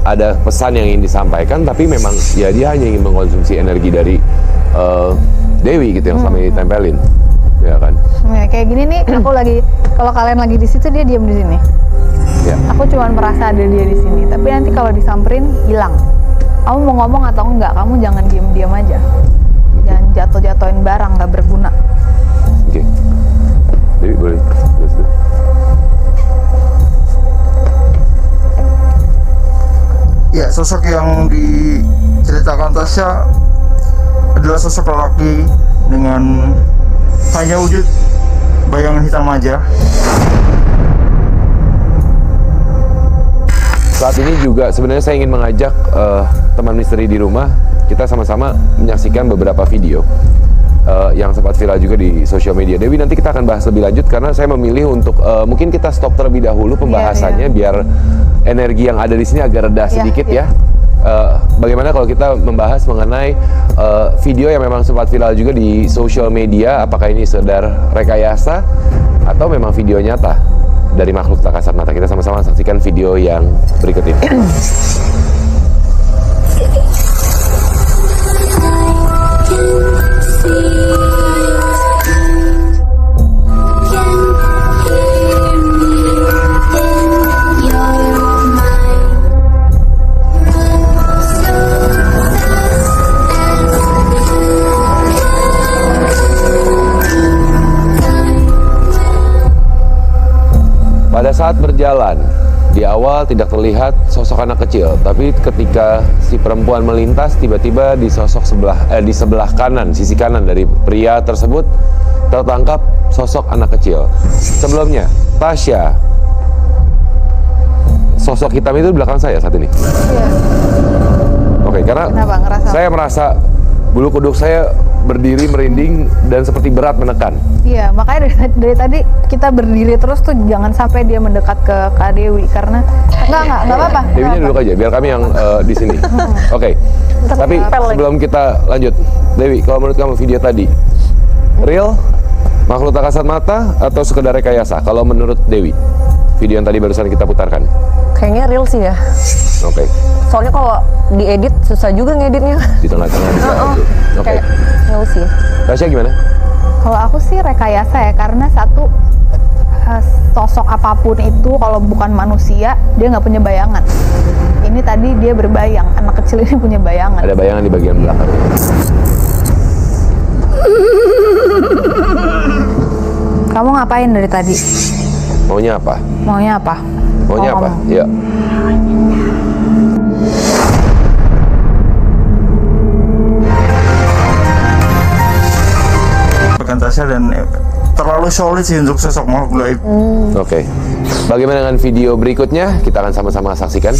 ada pesan yang ingin disampaikan, tapi memang ya dia hanya ingin mengkonsumsi energi dari Dewi gitu yang selama ini ditempelin. Ya kan? Ya, kayak gini nih, aku lagi, kalau kalian lagi di situ dia diam di sini. Ya. Aku cuma merasa ada dia di sini. Tapi nanti kalau disamperin hilang. Kamu mau ngomong atau enggak? Kamu jangan diam-diam aja. Jangan jatuh-jatuhin barang nggak berguna. Oke. Dewi boleh. Let's do. Ya, sosok yang diceritakan Tasya adalah sosok lelaki dengan hanya wujud bayangan hitam aja. Saat ini juga sebenarnya saya ingin mengajak teman misteri di rumah, kita sama-sama menyaksikan beberapa video yang sempat viral juga di sosial media. Dewi, nanti kita akan bahas lebih lanjut karena saya memilih untuk mungkin kita stop terlebih dahulu pembahasannya biar energi yang ada di sini agak reda sedikit ya. Bagaimana kalau kita membahas mengenai video yang memang sempat viral juga di sosial media, apakah ini sekedar rekayasa atau memang video nyata dari makhluk tak kasat mata. Kita sama-sama saksikan video yang berikut ini. Pada saat berjalan, di awal tidak terlihat sosok anak kecil, tapi ketika si perempuan melintas, tiba-tiba di sebelah kanan, sisi kanan dari pria tersebut tertangkap sosok anak kecil. Sebelumnya, Tasya, sosok hitam itu di belakang saya saat ini. Iya. Oke, karena Kenapa? Ngerasa? saya merasa bulu kuduk saya berdiri merinding dan seperti berat menekan. Iya, makanya dari tadi kita berdiri terus tuh jangan sampai dia mendekat ke Kak Dewi karena enggak apa-apa. Dewinya duduk aja, biar kami yang di sini. Oke. Tapi sebelum kita lanjut, Dewi, kalau menurut kamu video tadi real, makhluk tak kasat mata, atau sekedar rekayasa? Kalau menurut Dewi, video yang tadi barusan kita putarkan. Kayaknya real sih ya. Oke. Soalnya kalau diedit susah juga ngeditnya. Di tengah-tengah bisa. Oke. Kayak nggak sih. Tasya gimana? Kalau aku sih rekayasa ya, karena satu sosok apapun itu kalau bukan manusia dia nggak punya bayangan. Ini tadi dia berbayang, anak kecil ini punya bayangan. Ada bayangan di bagian belakang. Kamu ngapain dari tadi? Maunya apa? Maunya apa? Maunya Mau apa? ngomong. Ya. Bahkan Tasya dan terlalu solid sih untuk sosok makhluk gaib. Oke. Bagaimana dengan video berikutnya? Kita akan sama-sama saksikan.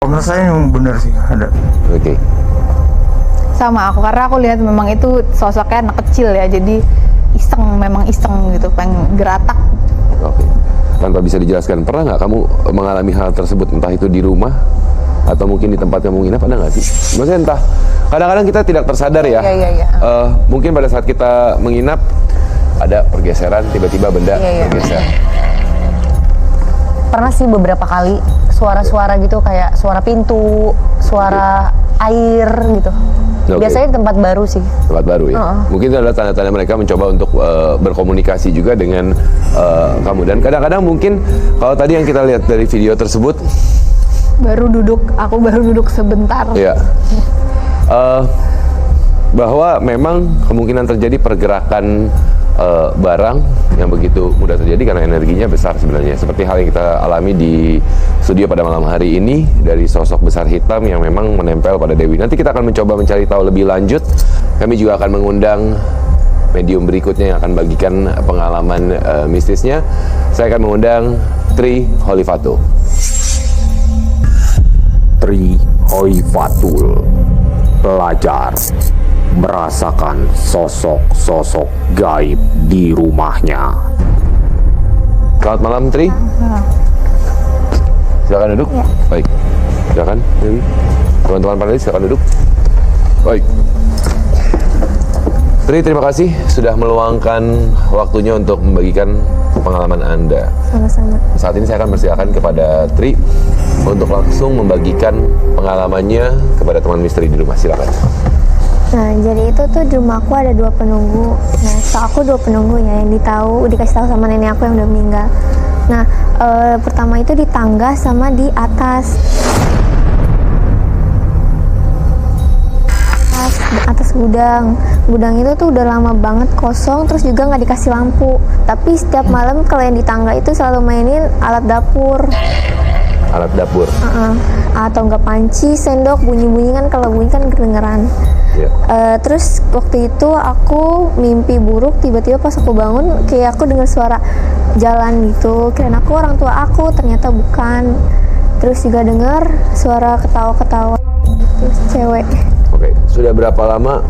Menurut saya memang benar sih ada. Oke. Sama aku, karena aku lihat memang itu sosoknya anak kecil ya, jadi memang iseng gitu, pengen geratak. Oke. Tanpa bisa dijelaskan, pernah nggak kamu mengalami hal tersebut, entah itu di rumah atau mungkin di tempat kamu menginap, ada nggak sih? Maksudnya entah, kadang-kadang kita tidak tersadar ya. Iya. Mungkin pada saat kita menginap ada pergeseran, tiba-tiba benda bergeser. Pernah sih beberapa kali suara-suara gitu, kayak suara pintu, suara air gitu. Oke. Biasanya di tempat baru sih. Tempat baru ya. Mungkin itu adalah tanda-tanda mereka mencoba untuk berkomunikasi juga dengan kamu. Dan kadang-kadang mungkin kalau tadi yang kita lihat dari video tersebut, Aku baru duduk sebentar. ya, bahwa memang kemungkinan terjadi pergerakan barang yang begitu mudah terjadi karena energinya besar sebenarnya. Seperti hal yang kita alami di studio pada malam hari ini dari sosok besar hitam yang memang menempel pada Dewi. Nanti kita akan mencoba mencari tahu lebih lanjut. Kami juga akan mengundang medium berikutnya yang akan bagikan pengalaman mistisnya. Saya akan mengundang Tri Holifatul. Tri Holifatul, pelajar merasakan sosok-sosok gaib di rumahnya. Selamat malam, Tri. Silakan duduk. Baik. Silakan, Dewi. Teman-teman panelis, silakan duduk. Baik. Tri, terima kasih sudah meluangkan waktunya untuk membagikan pengalaman Anda. Sama-sama. Saat ini saya akan persilakan kepada Tri untuk langsung membagikan pengalamannya kepada teman misteri di rumah. Silakan. Nah, jadi itu tuh di rumah aku ada 2 penunggu. Nah, aku 2 penunggu ya yang dikasih tahu sama nenek aku yang udah meninggal. Nah, pertama itu di tangga sama di atas gudang. Gudang itu tuh udah lama banget kosong, terus juga nggak dikasih lampu. Tapi setiap malam kalau yang di tangga itu selalu mainin alat dapur. Alat dapur. Atau nggak panci, sendok, bunyi-bunyi kan, kalau bunyi kan kedengeran. Ya. Terus waktu itu aku mimpi buruk, tiba-tiba pas aku bangun kayak aku dengar suara jalan gitu, kirain aku orang tua aku, ternyata bukan. Terus juga dengar suara ketawa-ketawa terus cewek. Oke, sudah berapa lama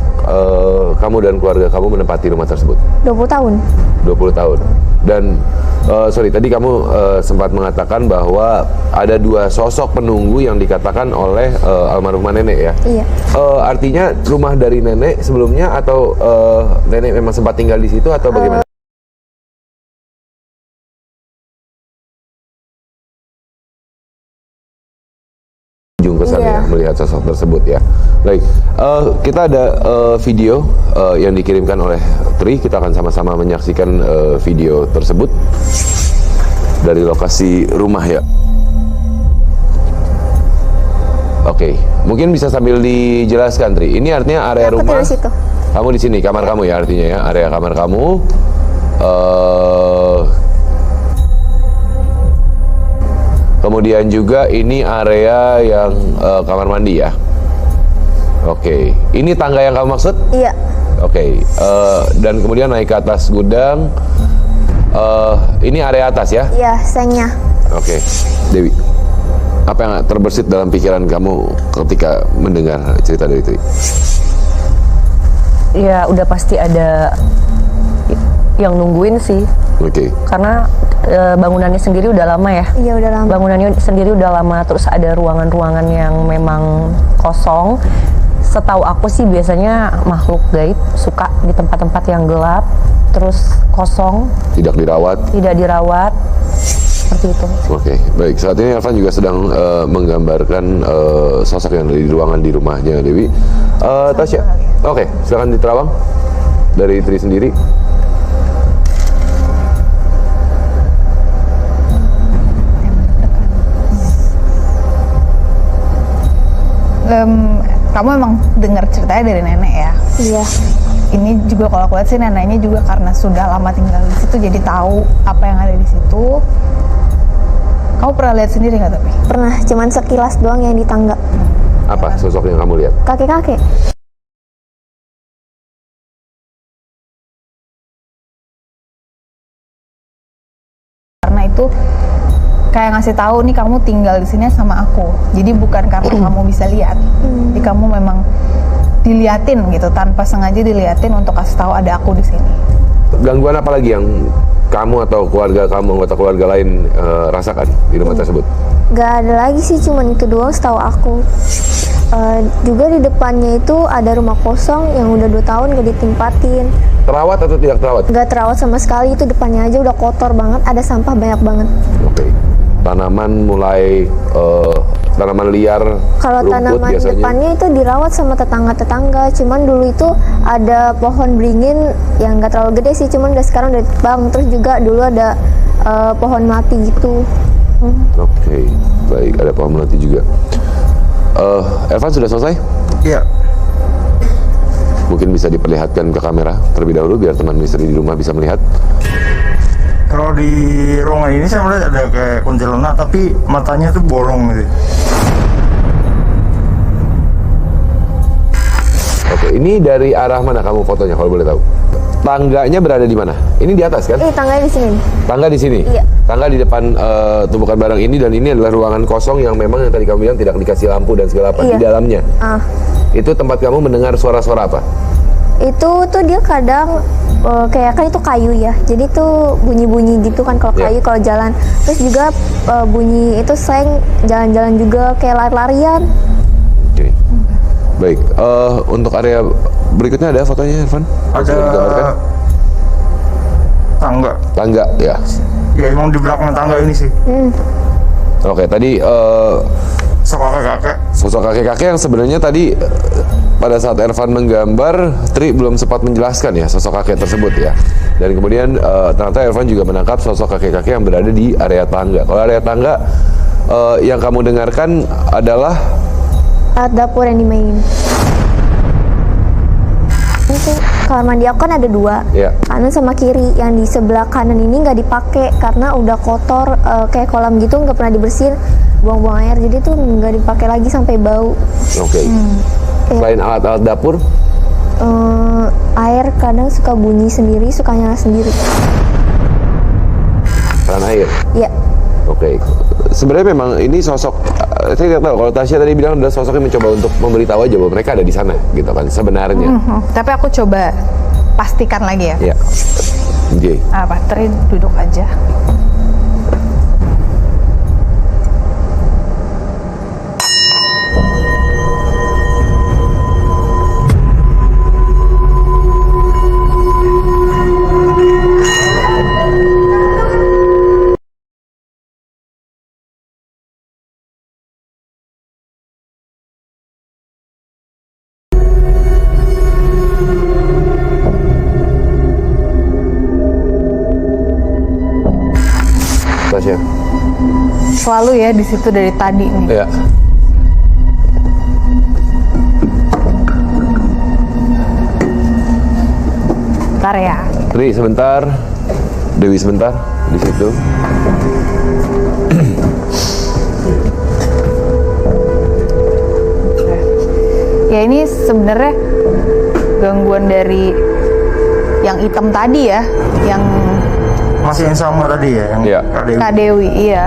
kamu dan keluarga kamu menempati rumah tersebut? 20 tahun. 20 tahun. Dan sorry, tadi kamu sempat mengatakan bahwa ada 2 sosok penunggu yang dikatakan oleh almarhumah nenek ya? Iya. Artinya rumah dari nenek sebelumnya atau nenek memang sempat tinggal di situ atau bagaimana? Kesan ya, melihat sosok tersebut ya. Baik, kita ada video yang dikirimkan oleh Tri. Kita akan sama-sama menyaksikan video tersebut dari lokasi rumah ya. Oke, mungkin bisa sambil dijelaskan, Tri. Ini artinya area Aku rumah. di situ. Kamu di sini, kamar kamu ya artinya ya, area kamar kamu. Kemudian juga ini area yang kamar mandi ya. Oke, ini tangga yang kamu maksud? Iya. Oke, dan kemudian naik ke atas gudang. Ini area atas ya? Iya, sengnya. Oke, Dewi. Apa yang terbersit dalam pikiran kamu ketika mendengar cerita dari Tri? Ya udah pasti ada yang nungguin sih. Oke. Karena bangunannya sendiri udah lama ya. Iya, udah lama. Bangunannya sendiri udah lama, terus ada ruangan-ruangan yang memang kosong. Setahu aku sih biasanya makhluk gaib suka di tempat-tempat yang gelap, terus kosong, Tidak dirawat. tidak dirawat, seperti itu. Oke, baik. Saat ini Elvan juga sedang menggambarkan sosok yang ada di ruangan di rumahnya Dewi. Tasya, oke, silakan diterawang dari Tri sendiri. Kamu emang dengar ceritanya dari nenek ya? Iya. Ini juga kalau aku lihat sih neneknya juga karena sudah lama tinggal di situ jadi tahu apa yang ada di situ. Kamu pernah lihat sendiri nggak tapi? Pernah, cuman sekilas doang yang di tangga. Apa sosok yang kamu lihat? Kakek-kakek. Karena itu kayak ngasih tahu nih kamu tinggal di sini sama aku. Jadi bukan karena kamu bisa lihat. Jadi kamu memang diliatin gitu tanpa sengaja diliatin untuk kasih tahu ada aku di sini. Gangguan apa lagi yang kamu atau keluarga kamu, anggota keluarga lain rasakan di rumah tersebut? Gak ada lagi sih, cuman itu doang setahu aku. Juga di depannya itu ada rumah kosong yang udah 2 tahun gak ditempatin. Terawat atau tidak terawat? Gak terawat sama sekali, itu depannya aja udah kotor banget, ada sampah banyak banget. Oke. Tanaman mulai tanaman liar, Kalau rumput tanaman biasanya. depannya itu dirawat sama tetangga-tetangga, cuman dulu itu ada pohon beringin yang gak terlalu gede sih, cuman udah sekarang udah ditebang. Terus juga dulu ada pohon melati gitu. Oke, baik, ada pohon melati juga. Elvan sudah selesai? Iya. Mungkin bisa diperlihatkan ke kamera terlebih dahulu biar teman misteri di rumah bisa melihat. Kalau di ruangan ini saya melihat ada kayak kuntilanak tapi matanya tuh bolong gitu. Oke, ini dari arah mana kamu fotonya kalau boleh tahu? Tangganya berada di mana? Ini di atas kan? Tangganya di sini. Tangga di sini? Iya. Tangga di depan tumpukan barang ini, dan ini adalah ruangan kosong yang memang yang tadi kamu bilang tidak dikasih lampu dan segala apa di dalamnya. Itu tempat kamu mendengar suara-suara apa? Itu tuh dia kadang kayak kan itu kayu ya, jadi tuh bunyi-bunyi gitu kan kalau Ya. kayu kalau jalan. Terus juga bunyi itu seng jalan-jalan juga kayak lari-larian. Oke. Baik, untuk area berikutnya ada fotonya, Irfan? Ada Sudah digambarkan? tangga. Tangga, ya. Ya emang di belakang tangga ini sih. Oke, tadi Sosok kakek. sosok kakek-kakek yang sebenarnya tadi pada saat Irfan menggambar, Tri belum sempat menjelaskan ya sosok kakek tersebut ya. Dan kemudian ternyata Irfan juga menangkap sosok kakek-kakek yang berada di area tangga. Kalau area tangga yang kamu dengarkan adalah Alat dapur yang dimainin. Ini tuh kamar mandi aku kan ada 2, ya. kanan sama kiri. Yang di sebelah kanan ini nggak dipakai karena udah kotor, kayak kolam gitu nggak pernah dibersihin, buang-buang air, jadi tuh nggak dipakai lagi sampai bau. Oke. Selain alat-alat dapur, Air kadang suka bunyi sendiri, suka nyala sendiri. keran air. Ya, Oke. Sebenarnya memang ini sosok, saya tidak tahu kalau Tasya tadi bilang adalah sosok yang mencoba untuk memberitahu aja bahwa mereka ada di sana, gitu kan sebenarnya. Tapi aku coba pastikan lagi ya. Ya. Oke. Apa? Tri duduk aja. Tasya. Selalu ya di situ dari tadi nih. Ya. Bentar ya. Tri sebentar, Dewi sebentar di situ. Ya ini sebenarnya gangguan dari yang hitam tadi ya, yang Masih yang sama tadi ya, yang Iya. Kak Dewi. Kak Dewi, iya.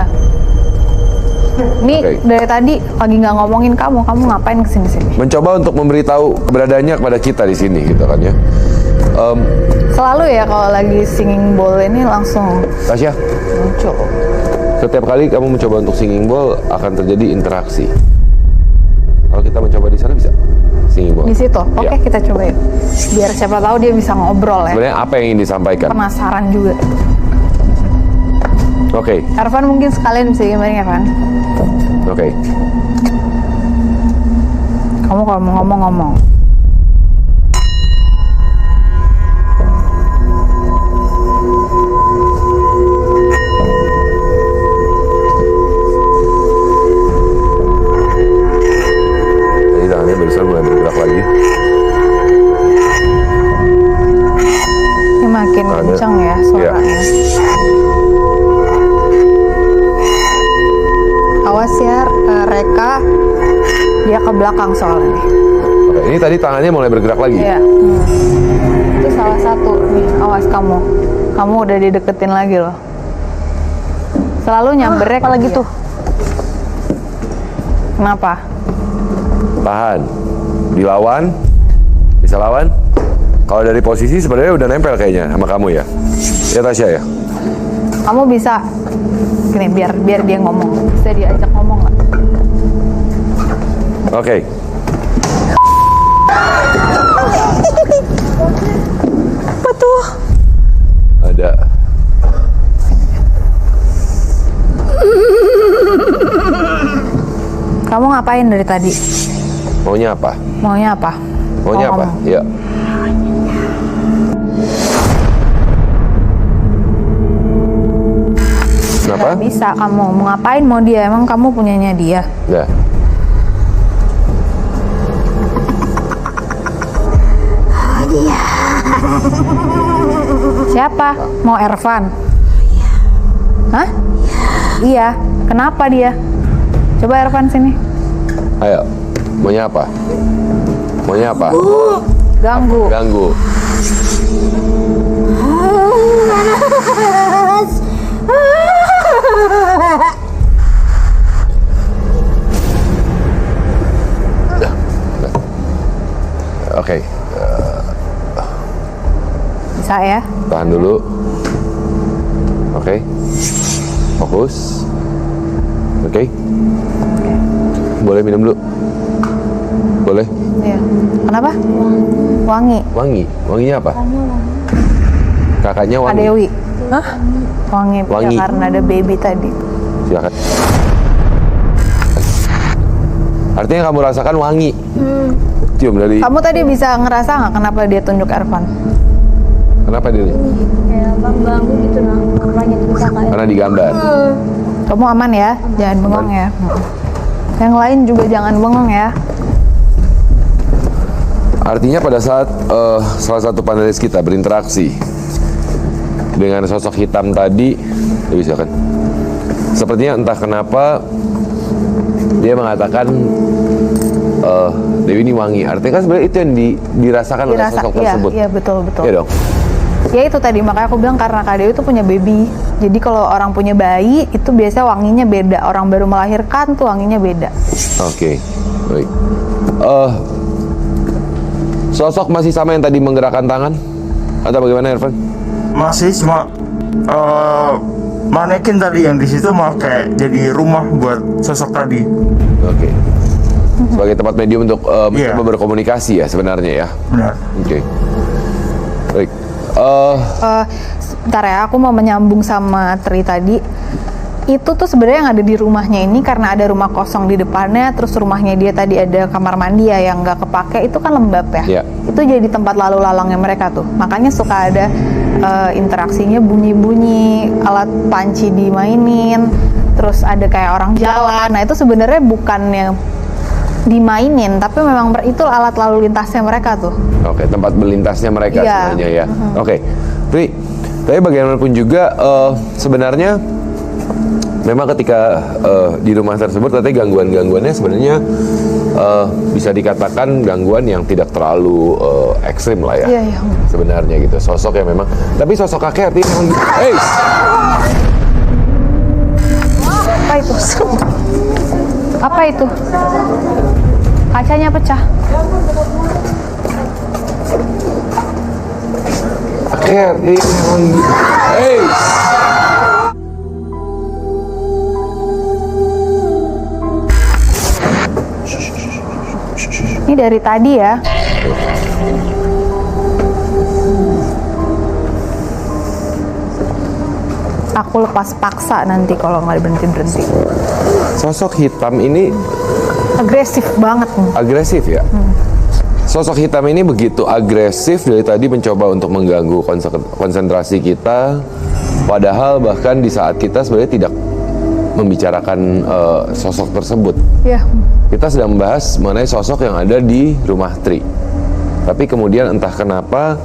Ini Oke. dari tadi lagi nggak ngomongin kamu ngapain kesini-sini? Mencoba untuk memberitahu keberadaannya kepada kita di sini, gitu kan ya. Selalu ya kalau lagi singing bowl ini langsung Tasya, muncul. setiap kali kamu mencoba untuk singing bowl akan terjadi interaksi. Kalau kita mencoba di sana bisa singing bowl. Di situ, oke Ya. kita coba yuk. Biar siapa tahu dia bisa ngobrol ya. Sebenarnya apa yang ingin disampaikan? Penasaran juga. Oke, Irfan mungkin sekalian bisa gimana Irfan? oke. Kamu kalau mau ngomong-ngomong. Jadi tangannya barusan mulai bergerak lagi. Ini makin Ada. kencang ya suaranya. Awas ya Reka, dia ke belakang soalnya. Oke, ini tadi tangannya mulai bergerak lagi. Iya. Itu salah satu nih, awas kamu. Kamu udah dideketin lagi loh. Selalu nyambernya kalau gitu. Kenapa? Tahan. Dilawan. Bisa lawan. Kalau dari posisi sebenarnya udah nempel kayaknya sama kamu ya. Ya Tasya ya. Kamu bisa gini biar dia ngomong. Bisa diajak ngomong nggak? Oke. Apa tuh? Ada. Kamu ngapain dari tadi? Maunya apa? Maunya apa? Maunya Mau apa? ngomong. Ya. Kenapa? Nggak bisa kamu. Mau ngapain mau dia? Emang kamu punyanya dia? Nah. Siapa? Mau Irfan? Hah? Iya. Kenapa dia? Coba Irfan sini. Ayo. Maunya apa? Maunya apa? Ganggu. Ganggu. Oke, Bisa ya? tahan dulu. Oke, fokus. Oke, boleh minum dulu. Boleh. Iya. Kenapa? Wangi. Wangi, wanginya apa? Kakaknya Kak wangi. Dewi. Hah? Wangi. Wangi. Ya, karena ada baby tadi. Silakan. Artinya kamu rasakan wangi. Cium dari. Kamu tadi bisa ngerasa nggak kenapa dia tunjuk Ervan? Kenapa dia? Kayak banggu gitu nah, makanya cerita kayak. Karena digambar. Kamu aman ya? Jangan bengong ya. Yang lain juga jangan bengong ya. Artinya pada saat salah satu panelis kita berinteraksi dengan sosok hitam tadi, Dewi silakan. Sepertinya entah kenapa dia mengatakan Dewi ini wangi. Artinya kan sebenarnya itu yang dirasakan oleh sosok tersebut. Iya betul. Iya dong. Ya itu tadi makanya aku bilang karena Kak Dewi itu punya baby. Jadi kalau orang punya bayi itu biasanya wanginya beda. Orang baru melahirkan tuh wanginya beda. Oke, baik. Sosok masih sama yang tadi menggerakkan tangan? Atau bagaimana, Irfan? Masih cuma manekin tadi yang di situ malah kayak jadi rumah buat sosok tadi. Oke. Sebagai tempat medium untuk Iya. mencoba berkomunikasi ya sebenarnya ya. Benar. Oke. Baik. Bentar ya, aku mau menyambung sama Tri tadi. Itu tuh sebenarnya yang ada di rumahnya ini karena ada rumah kosong di depannya, terus rumahnya dia tadi ada kamar mandi ya yang nggak kepake, itu kan lembab ya. Iya. Itu jadi tempat lalu lalangnya mereka tuh. Makanya suka ada interaksinya bunyi-bunyi, alat panci dimainin, terus ada kayak orang jalan. Nah itu sebenarnya bukannya dimainin, tapi memang itu alat lalu lintasnya mereka tuh. Oke, tempat berlintasnya mereka Iya. sebenarnya ya. Oke. Pri, tapi bagaimanapun juga sebenarnya memang ketika di rumah tersebut tapi gangguan-gangguannya sebenarnya bisa dikatakan gangguan yang tidak terlalu ekstrim lah ya. Iya, iya. Sebenarnya gitu. Sosok yang memang, tapi sosok kakek artinya memang, hey! Apa itu? Apa itu? Kacanya pecah. Kakek artinya memang, hey! Ini dari tadi ya. Aku lepas paksa nanti kalau nggak berhenti-berhenti. Sosok hitam ini Agresif banget nih. agresif ya. Sosok hitam ini begitu agresif dari tadi mencoba untuk mengganggu konsentrasi kita. Padahal bahkan di saat kita sebenarnya tidak membicarakan sosok tersebut. Ya, Kita sedang membahas mengenai sosok yang ada di rumah Tri. Tapi kemudian entah kenapa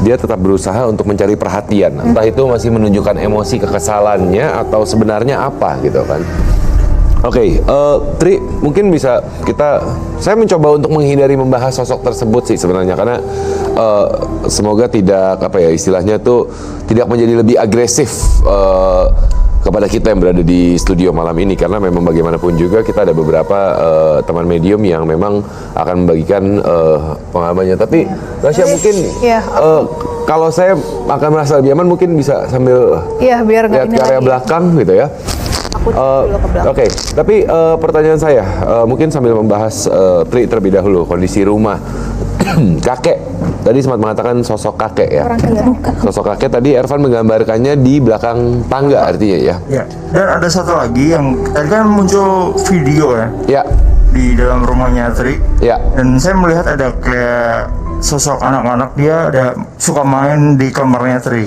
dia tetap berusaha untuk mencari perhatian. Entah itu masih menunjukkan emosi kekesalannya atau sebenarnya apa gitu kan. Oke, Tri, mungkin bisa saya mencoba untuk menghindari membahas sosok tersebut sih sebenarnya karena semoga tidak istilahnya tuh tidak menjadi lebih agresif kepada kita yang berada di studio malam ini karena memang bagaimanapun juga kita ada beberapa teman medium yang memang akan membagikan pengalamannya. Tapi Rasya mungkin Iya. kalau saya akan merasa lebih aman mungkin bisa sambil iya biar nggak lihat ini ke area lagi. belakang gitu ya. Aku dulu ke belakang. Oke, tapi pertanyaan saya mungkin sambil membahas Tri terlebih dahulu kondisi rumah kakek. Tadi sempat mengatakan sosok kakek ya. Sosok kakek tadi Ervan menggambarkannya di belakang tangga artinya ya. Ya. Dan ada satu lagi yang tadi kan muncul video ya Ya, di dalam rumahnya Tri. ya. Dan saya melihat ada kayak sosok anak-anak dia ada suka main di kamarnya Tri.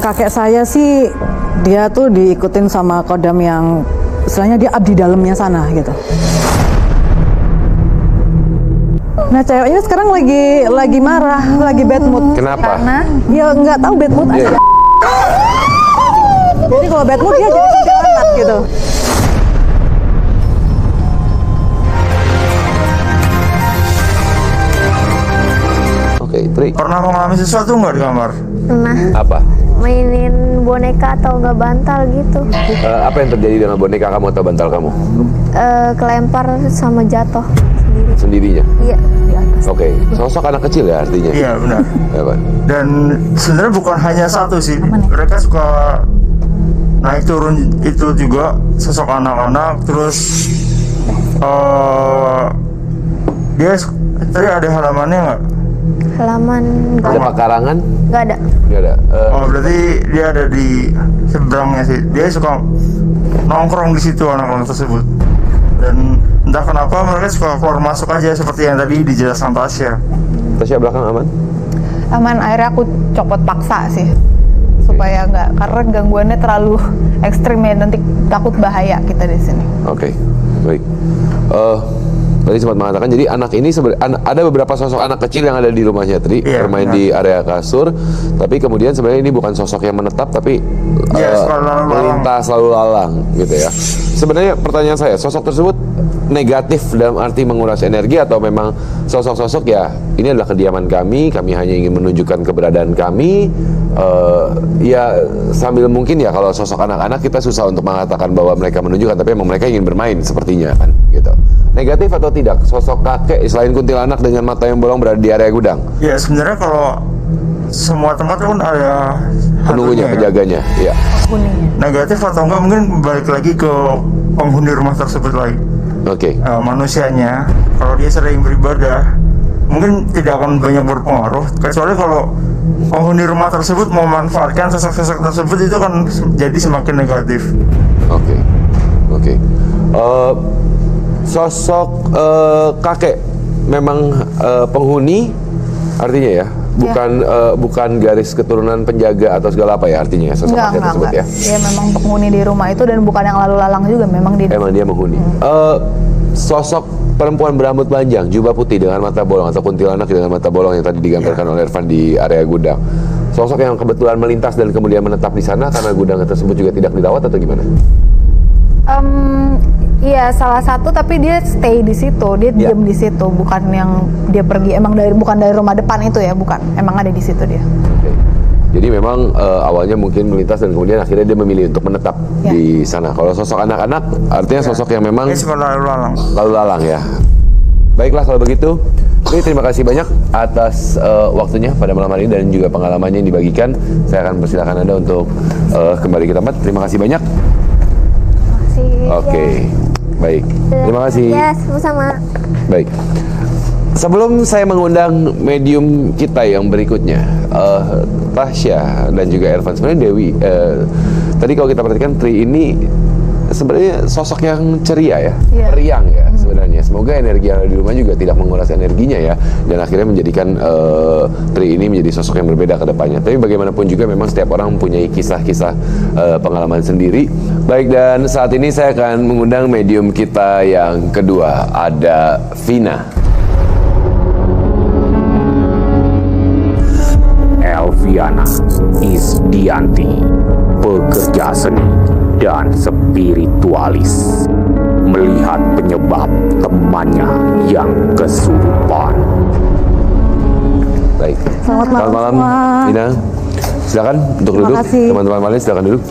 Kakek saya sih dia tuh diikutin sama kodam yang istilahnya dia abdi dalamnya sana gitu. Nah ceweknya sekarang lagi marah, lagi bad mood. Kenapa? Karena Ya nggak tahu bad mood aja. Iya. Jadi kalau bad mood dia jadi kuntilanak gitu. Oke, Oke, Pri. Pernah mengalami sesuatu nggak di kamar? Pernah Apa? mainin boneka atau nggak bantal gitu. Apa yang terjadi dengan boneka kamu atau bantal kamu? Kelempar sama jatuh sendiri. Sendirinya? Iya. Oke, sosok anak kecil ya artinya? Iya benar. Ya, Pak. Dan sebenarnya bukan hanya satu sih, mereka suka naik turun itu juga sosok anak-anak. Terus dia tadi ada halamannya nggak? Halaman nggak Ada ada. pekarangan? Nggak ada. Nggak ada. Oh berarti dia ada di seberangnya sih. Dia suka nongkrong di situ anak-anak tersebut. Dan entah kenapa mereka suka keluar masuk aja seperti yang tadi dijelaskan Tasya. Tasya belakang aman? Aman, akhirnya aku copot paksa sih supaya nggak, karena gangguannya terlalu ekstrim ya, nanti takut bahaya kita di sini. Oke, baik. Tadi sempat mengatakan, jadi anak ini ada beberapa sosok anak kecil yang ada di rumahnya tadi, Iya, bermain benar. di area kasur, tapi kemudian sebenarnya ini bukan sosok yang menetap, tapi Iya, suka lalu lalang. melintas lalu lalang gitu ya. Sebenarnya pertanyaan saya, sosok tersebut negatif dalam arti menguras energi atau memang sosok-sosok ya ini adalah kediaman kami hanya ingin menunjukkan keberadaan kami, ya sambil mungkin ya kalau sosok anak-anak kita susah untuk mengatakan bahwa mereka menunjukkan, tapi memang mereka ingin bermain sepertinya kan gitu. Negatif atau tidak sosok kakek selain kuntilanak dengan mata yang bolong berada di area gudang? Ya sebenarnya kalau semua tempat kan ada Penunggunya, hantunya, ya. penjaganya, ya. Negatif atau enggak mungkin balik lagi ke penghuni rumah tersebut lagi. Oke. Manusianya kalau dia sering beribadah mungkin tidak akan banyak berpengaruh, kecuali kalau penghuni rumah tersebut memanfaatkan sosok-sosok tersebut, itu kan jadi semakin negatif. Oke. Sosok kakek memang penghuni artinya ya, bukan garis keturunan penjaga atau segala apa ya artinya sosok kakek tersebut ya. Dia memang penghuni di rumah itu dan bukan yang lalu lalang juga, memang dia. Emang dia menghuni. Sosok perempuan berambut panjang, jubah putih dengan mata bolong atau kuntilanak dengan mata bolong yang tadi digambarkan oleh Irfan di area gudang. Sosok yang kebetulan melintas dan kemudian menetap di sana karena gudang tersebut juga tidak dirawat atau gimana? Iya, salah satu, tapi dia stay di situ, dia Ya. diem di situ, bukan yang dia pergi bukan dari rumah depan itu ya, bukan, emang ada di situ dia. Oke. Jadi memang awalnya mungkin melintas dan kemudian akhirnya dia memilih untuk menetap Ya. di sana. Kalau sosok anak-anak artinya sosok yang memang Dia suka lalu lalang. lalu lalang ya. Baiklah kalau begitu, terima kasih banyak atas waktunya pada malam hari ini dan juga pengalamannya yang dibagikan. Saya akan persilakan Anda untuk kembali ke tempat. Terima kasih banyak. Oke, baik. Terima kasih. Ya, sama-sama. Baik. Sebelum saya mengundang medium kita yang berikutnya, Tasya dan juga Irfan, sebenarnya Dewi, tadi kalau kita perhatikan Tri ini sebenarnya sosok yang ceria ya, Iya. riang ya sebenarnya. Semoga energi yang ada di rumah juga tidak menguras energinya ya, dan akhirnya menjadikan Tri ini menjadi sosok yang berbeda ke depannya. Tapi bagaimanapun juga memang setiap orang mempunyai kisah-kisah pengalaman sendiri. Baik, dan saat ini saya akan mengundang medium kita yang kedua, ada Vina. Elviana Isdianti, pekerja seni dan spiritualis, melihat penyebab temannya yang kesurupan. Baik. Selamat malam malam, semua. Vina. Silakan untuk Terima duduk. kasih. Teman-teman lain silakan duduk.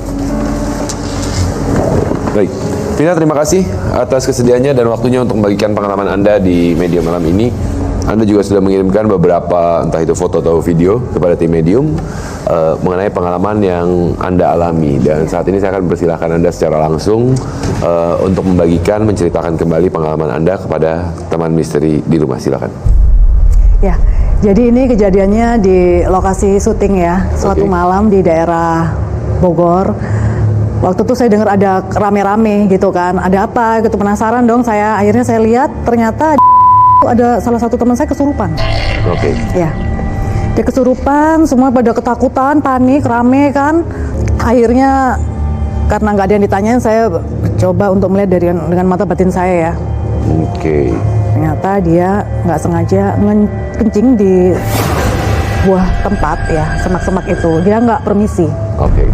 Baik. Vina, terima kasih atas kesediaannya dan waktunya untuk membagikan pengalaman Anda di Medium malam ini. Anda juga sudah mengirimkan beberapa, entah itu foto atau video kepada tim Medium mengenai pengalaman yang Anda alami. Dan saat ini saya akan mempersilahkan Anda secara langsung untuk membagikan, menceritakan kembali pengalaman Anda kepada teman misteri di rumah. Silakan. Ya, jadi ini kejadiannya di lokasi syuting ya, suatu Oke. malam di daerah Bogor. Waktu itu saya dengar ada rame-rame gitu kan, ada apa gitu, penasaran dong saya. Akhirnya saya lihat ternyata ada salah satu teman saya kesurupan. Oke. Ya, dia kesurupan, semua pada ketakutan, panik, rame kan. Akhirnya karena nggak ada yang ditanyain, saya coba untuk melihat dengan mata batin saya ya. Oke. Ternyata dia nggak sengaja kencing di buah tempat ya, semak-semak itu. Dia nggak permisi. Oke.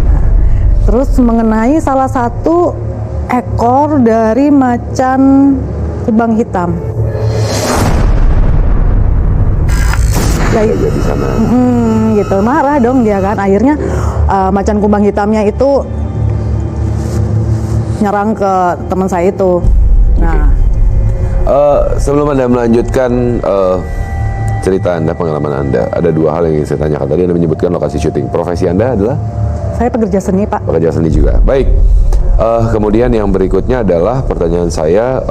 Terus mengenai salah satu ekor dari macan kubang hitam. belajar di sana. Gitu, marah dong dia kan. Akhirnya macan kumbang hitamnya itu nyerang ke teman saya itu. Nah, Sebelum Anda melanjutkan cerita Anda, pengalaman Anda, ada dua hal yang ingin saya tanyakan. Tadi Anda menyebutkan lokasi syuting. Profesi Anda adalah? saya pekerja seni, Pak. Pekerja seni juga. Baik. Kemudian yang berikutnya adalah pertanyaan saya,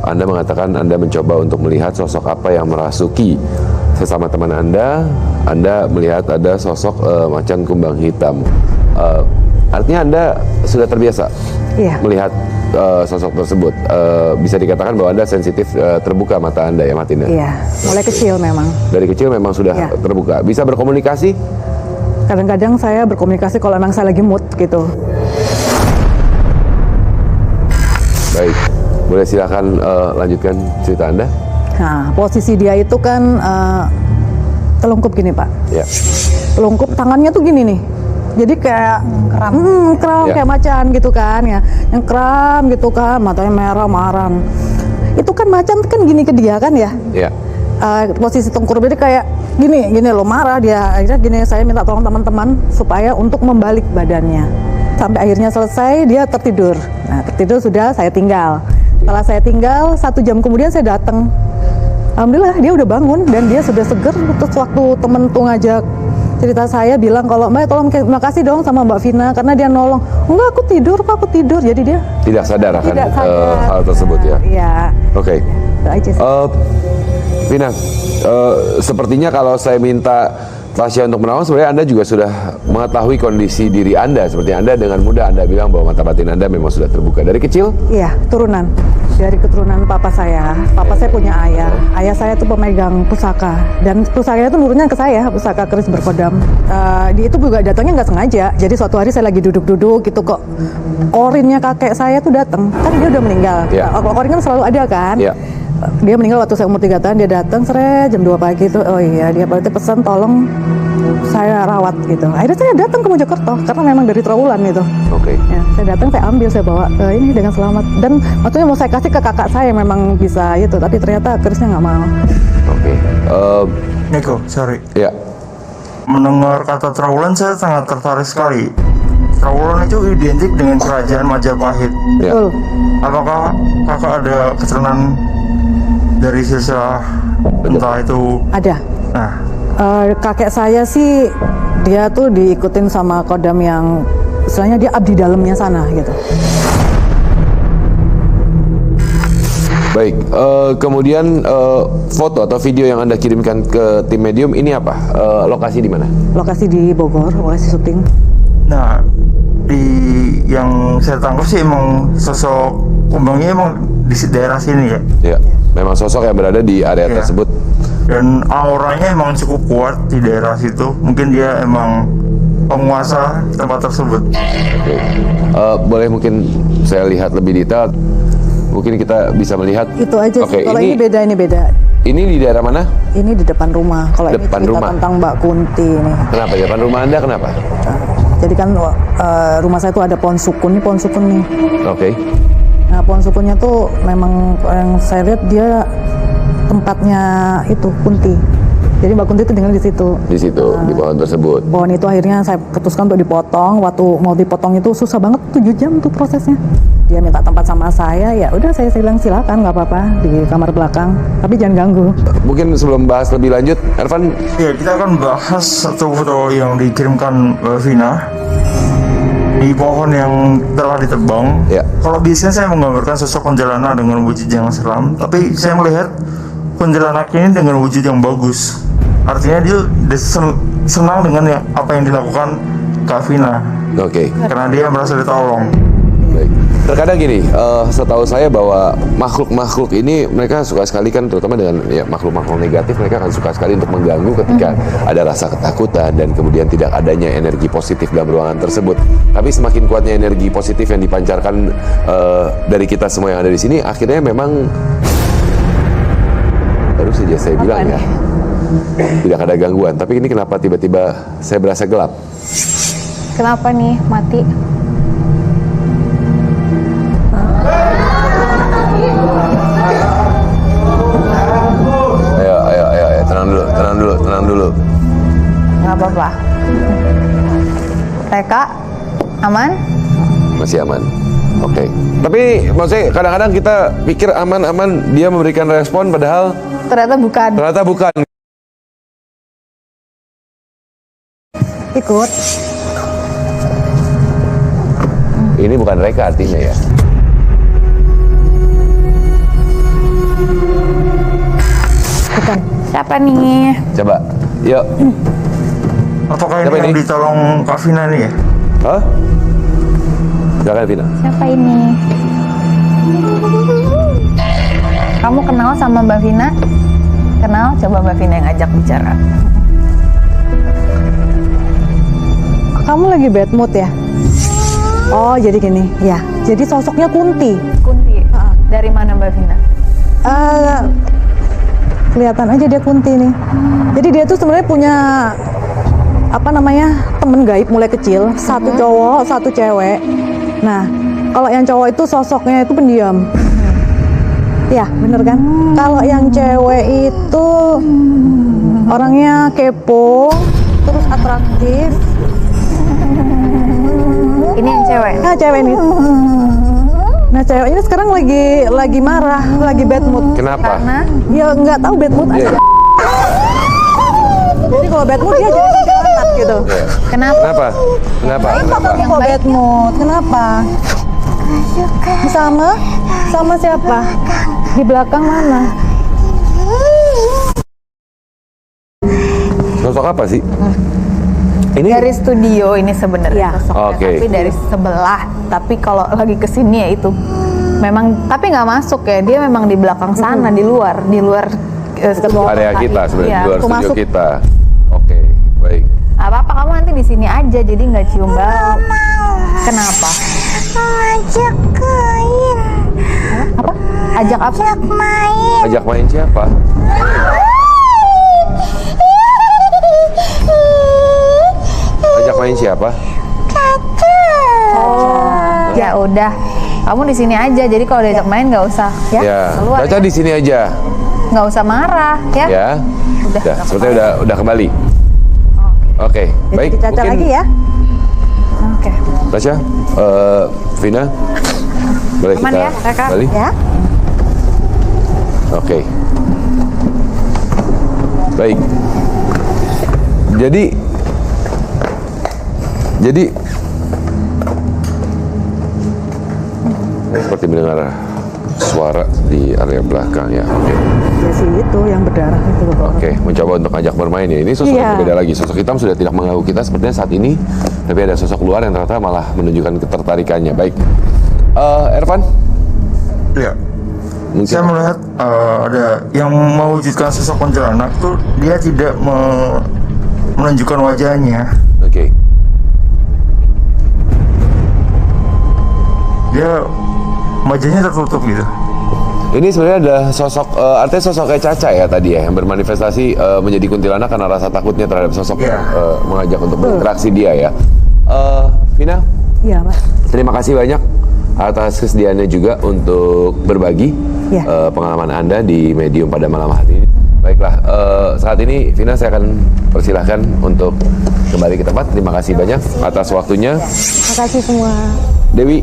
Anda mengatakan Anda mencoba untuk melihat sosok apa yang merasuki sesama teman Anda melihat ada sosok macan kumbang hitam. Artinya Anda sudah terbiasa melihat sosok tersebut. Bisa dikatakan bahwa Anda sensitif, terbuka mata Anda ya, Matinda? Iya, mulai kecil memang. Dari kecil memang sudah terbuka. Bisa berkomunikasi? Kadang-kadang saya berkomunikasi kalau memang saya lagi mood gitu. Baik, boleh silakan lanjutkan cerita Anda. Nah, posisi dia itu kan telungkup gini, Pak. Ya. Telungkup, tangannya tuh gini nih. Jadi kayak kram kayak macan gitu kan ya. Yang kram gitu kan, matanya merah, marah. Itu kan macan kan gini ke dia kan ya. Iya. Posisi tengkurap jadi kayak gini loh, marah dia. Akhirnya gini, saya minta tolong teman-teman supaya untuk membalik badannya. Sampai akhirnya selesai, dia tertidur. Nah, tertidur sudah saya tinggal. Setelah saya tinggal, 1 jam kemudian saya datang. Alhamdulillah dia udah bangun dan dia sudah seger. Terus waktu temen tuh ngajak cerita, saya bilang kalau Mbak tolong terima kasih dong sama Mbak Vina karena dia nolong. Enggak, aku tidur Pak, aku tidur. Jadi dia Tidak sadar akan tidak sadar. hal tersebut ya? Iya. Oke. Itu aja sih. Vina, sepertinya kalau saya minta Tasya untuk menolong, sebenarnya Anda juga sudah mengetahui kondisi diri Anda. Seperti Anda dengan mudah Anda bilang bahwa mata batin Anda memang sudah terbuka. Dari kecil? Iya, turunan. Dari keturunan papa saya. Papa saya punya ayah. Ayah saya tuh pemegang pusaka. Dan pusakanya itu nurunnya ke saya, pusaka keris berkodam. Dia itu juga datangnya nggak sengaja. Jadi suatu hari saya lagi duduk-duduk gitu kok. Orinnya kakek saya tuh datang. Kan dia udah meninggal. Yeah. Orin kan selalu ada kan. Yeah. Dia meninggal waktu saya umur 3 tahun. Dia datang jam 2 pagi itu. Oh iya, dia berarti pesan tolong saya rawat gitu. Akhirnya saya datang ke Mojokerto karena memang dari Trawulan itu. Oke. Ya, saya datang, saya ambil, saya bawa ini dengan selamat. Dan maksudnya mau saya kasih ke kakak saya yang memang bisa itu, tapi ternyata kerisnya nggak mau. Oke. Niko, sorry. Ya. Mendengar kata Trawulan saya sangat tertarik sekali. Trawulan itu identik dengan kerajaan Majapahit. Ya. Betul. Apakah kakak ada keturunan dari silsilah entah itu? Ada. Nah, Kakek saya sih dia tuh diikutin sama kodam yang istilahnya dia abdi dalamnya sana gitu. Baik, kemudian foto atau video yang Anda kirimkan ke tim medium ini apa? Lokasi di mana? Lokasi di Bogor, lokasi syuting. nah di yang saya tangkap sih emang sosok kumbangnya emang di daerah sini ya. Ya, memang sosok yang berada di area Iya. tersebut. Dan auranya emang cukup kuat di daerah situ. Mungkin dia emang penguasa tempat tersebut. Oke. Boleh mungkin saya lihat lebih detail? Mungkin kita bisa melihat. Itu aja Oke, sih. Kalau ini beda, ini beda. Ini di daerah mana? Ini di depan rumah. Kalau ini Depan cerita rumah. tentang Mbak Kunti nih. Kenapa di depan rumah Anda? Kenapa? Jadi kan rumah saya tuh ada pohon sukun, ini pohon sukun nih. Oke. Nah, pohon sukunnya tuh memang yang saya lihat dia tempatnya itu Kunti. Jadi Mbak Kunti itu tinggal di situ. Di situ, di pohon tersebut. Pohon itu akhirnya saya putuskan untuk dipotong. Waktu mau dipotong itu susah banget, 7 jam tuh prosesnya. Dia minta tempat sama saya, ya udah saya bilang silakan, nggak apa-apa di kamar belakang, tapi jangan ganggu. Mungkin sebelum bahas lebih lanjut, Ervan, Ya, kita akan bahas satu foto yang dikirimkan Vina di pohon yang telah ditebang. Ya. Kalau biasanya saya menggambarkan sosok kuntilanak dengan wujud yang seram, tapi saya melihat kuntilanak ini dengan wujud yang bagus. Artinya dia senang dengan apa yang dilakukan Kak Vina, oke. karena dia merasa ditolong. Baik. Terkadang gini, setahu saya bahwa makhluk-makhluk ini mereka suka sekali kan, terutama dengan ya, makhluk-makhluk negatif, mereka akan suka sekali untuk mengganggu ketika ada rasa ketakutan dan kemudian tidak adanya energi positif dalam ruangan tersebut. Tapi semakin kuatnya energi positif yang dipancarkan dari kita semua yang ada di sini, akhirnya memang baru saja saya bilang ya, tidak ada gangguan. Tapi ini kenapa tiba-tiba saya berasa gelap? Kenapa nih mati? Ayo, tenang dulu. nggak apa-apa. Reka, aman? Masih aman. Oke. Tapi maksudnya kadang-kadang kita pikir aman-aman, dia memberikan respon padahal Ternyata bukan. bukan. Ikut. Ini bukan Reka artinya ya. Bukan. Siapa nih? Coba. Yuk. Apakah Siapa ini yang ini? ditolong Kak Vina nih ya? Hah? Silakan Vina. Siapa ini? Kamu kenal sama Mbak Vina? Kenal? Coba Mbak Vina yang ajak bicara. Kamu lagi bad mood ya? Oh, jadi gini. Ya, jadi sosoknya Kunti. Kunti. Dari mana Mbak Vina? Kelihatan aja dia Kunti nih. Jadi dia tuh sebenarnya punya apa namanya, temen gaib mulai kecil, satu cowok, satu cewek. Nah, kalau yang cowok itu sosoknya itu pendiam. Ya, bener kan? Kalau yang cewek itu orangnya kepo, terus atraktif. Ini yang cewek. Nah, cewek ini. Nah, cewek ini sekarang lagi marah, lagi bad mood. Kenapa? Karena Ya nggak tahu bad mood Iya. aja. Jadi kalau bad mood dia jadi kuntilanak gitu. Iya. kenapa? Kenapa? Kenapa? Kenapa? Kamu kok bad mood? Kenapa? Sama siapa? Di belakang mana? Sosok apa sih? Ini Dari studio ini sebenarnya Ya. sosoknya, Oke. tapi dari sebelah. Tapi kalau lagi kesini ya itu memang, tapi nggak masuk ya. Dia memang di belakang sana, di luar studio area kita sebenarnya, Iya. di luar aku studio masuk. kita. Oke, baik. Apa kamu nanti di sini aja, jadi nggak cium bau. Kenapa? Ajak main. Apa? Ajak apa? Ajak main. Ajak main siapa? Ajak main siapa? Ya udah, kamu di sini aja. Jadi kalau diajak main nggak usah ya. Keluar. Caca Ya. di sini aja. Nggak usah marah ya. Ya. Udah, nggak Sepertinya udah kembali. Oke, baik. Jadi Caca lagi ya. Oke. Tasya, Vina, boleh Aman kita ya, Reka? kembali? Ya. Oke. Baik. Jadi seperti mendengar suara di area belakang ya. Oke. Ya sih itu yang berdarah itu loh. Oke, mencoba untuk ajak bermain ya. Ini sosok yang Iya. berbeda lagi. Sosok hitam sudah tidak mengganggu kita sepertinya saat ini, tapi ada sosok luar yang ternyata malah menunjukkan ketertarikannya. Baik. Ervan, Iya. mungkin Saya melihat ada yang mewujudkan sosok kuntilanak tuh dia tidak menunjukkan wajahnya. Oke. Dia wajahnya tertutup gitu. Ini sebenarnya ada sosok, artinya sosok kayak Caca ya tadi ya, yang bermanifestasi menjadi kuntilanak karena rasa takutnya terhadap sosok Iya. yang mengajak untuk berinteraksi dia ya. Vina, Iya, Pak. terima kasih banyak atas kesediaannya juga untuk berbagi Iya. pengalaman Anda di medium pada malam hari ini. Baiklah, saat ini Vina saya akan persilahkan untuk kembali ke tempat. Terima kasih banyak atas waktunya. Makasih semua. Dewi,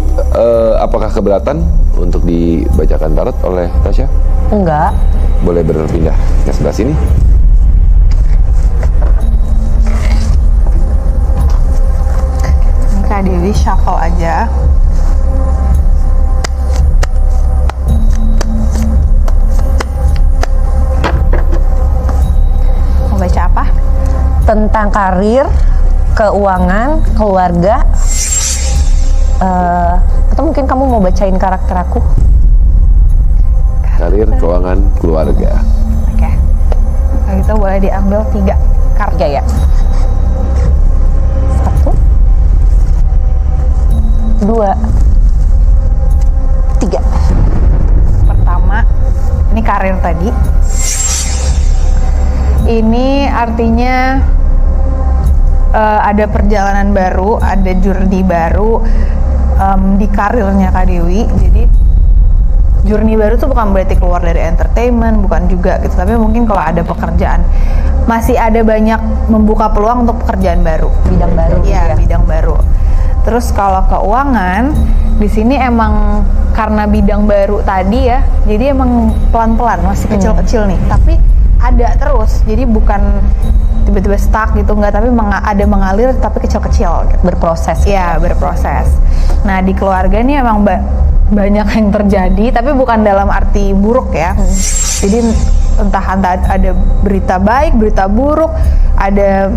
apakah keberatan untuk dibacakan tarot oleh Tasya? Enggak. Boleh berpindah ke sebelah sini. Ini Kak Dewi shuffle aja. Mau baca apa? Tentang karir, keuangan, keluarga. Atau mungkin kamu mau bacain karakter aku? Karir, keuangan, keluarga. Oke. Kalau gitu boleh diambil 3 kartu Ya. 1, 2, 3. Pertama, ini karir tadi. Ini artinya ada perjalanan baru, ada journey baru di karirnya Kak Dewi. Jadi journey baru tuh bukan berarti keluar dari entertainment, bukan juga gitu, tapi mungkin kalau ada pekerjaan masih ada banyak membuka peluang untuk pekerjaan baru, Bidang baru gitu ya, ya. bidang baru. Terus kalau keuangan di sini emang karena bidang baru tadi ya, jadi emang pelan-pelan, masih kecil-kecil nih, tapi ada terus, jadi bukan tiba-tiba stuck gitu, enggak, tapi ada mengalir tapi kecil-kecil gitu. Berproses. Ya, berproses. Nah, di keluarga ini emang banyak yang terjadi, tapi bukan dalam arti buruk ya. Jadi entah ada berita baik, berita buruk, ada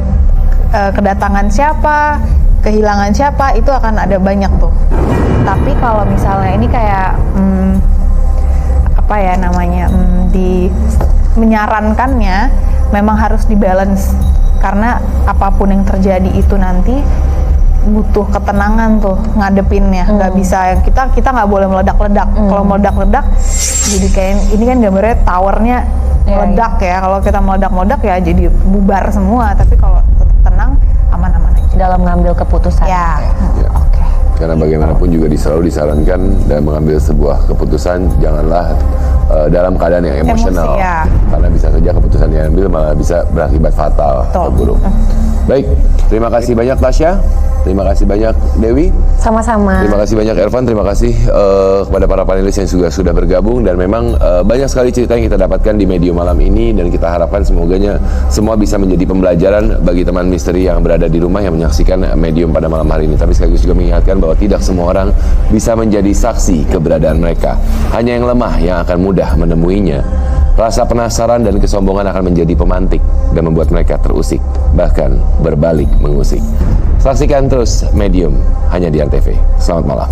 kedatangan siapa, kehilangan siapa, itu akan ada banyak tuh. Tapi kalau misalnya ini kayak apa ya namanya, menyarankannya memang harus dibalance, karena apapun yang terjadi itu nanti butuh ketenangan tuh ngadepinnya. Nggak bisa, kita nggak boleh meledak-ledak. Kalau meledak-ledak jadi kayak ini kan gambarnya towernya meledak ya. Kalau kita meledak-meledak ya jadi bubar semua. Tapi kalau tetap tenang, aman-aman aja Dalam ngambil keputusan. ya. Ya. Oke. Karena bagaimanapun juga selalu disarankan dalam mengambil sebuah keputusan janganlah dalam keadaan yang emosional. Emosi, ya. Karena bisa saja keputusan yang diambil malah bisa berakibat fatal atau buruk. Baik, terima kasih banyak Tasya. Terima kasih banyak Dewi. Sama-sama. Terima kasih banyak Ervan, terima kasih kepada para panelis yang sudah bergabung, dan memang banyak sekali cerita yang kita dapatkan di Medium malam ini, dan kita harapkan semoganya semua bisa menjadi pembelajaran bagi teman misteri yang berada di rumah yang menyaksikan Medium pada malam hari ini. Tapi sekaligus juga mengingatkan bahwa tidak semua orang bisa menjadi saksi keberadaan mereka. Hanya yang lemah yang akan mudah menemuinya. Rasa penasaran dan kesombongan akan menjadi pemantik dan membuat mereka terusik, bahkan berbalik mengusik. Saksikan terus Medium hanya di Antv. Selamat malam.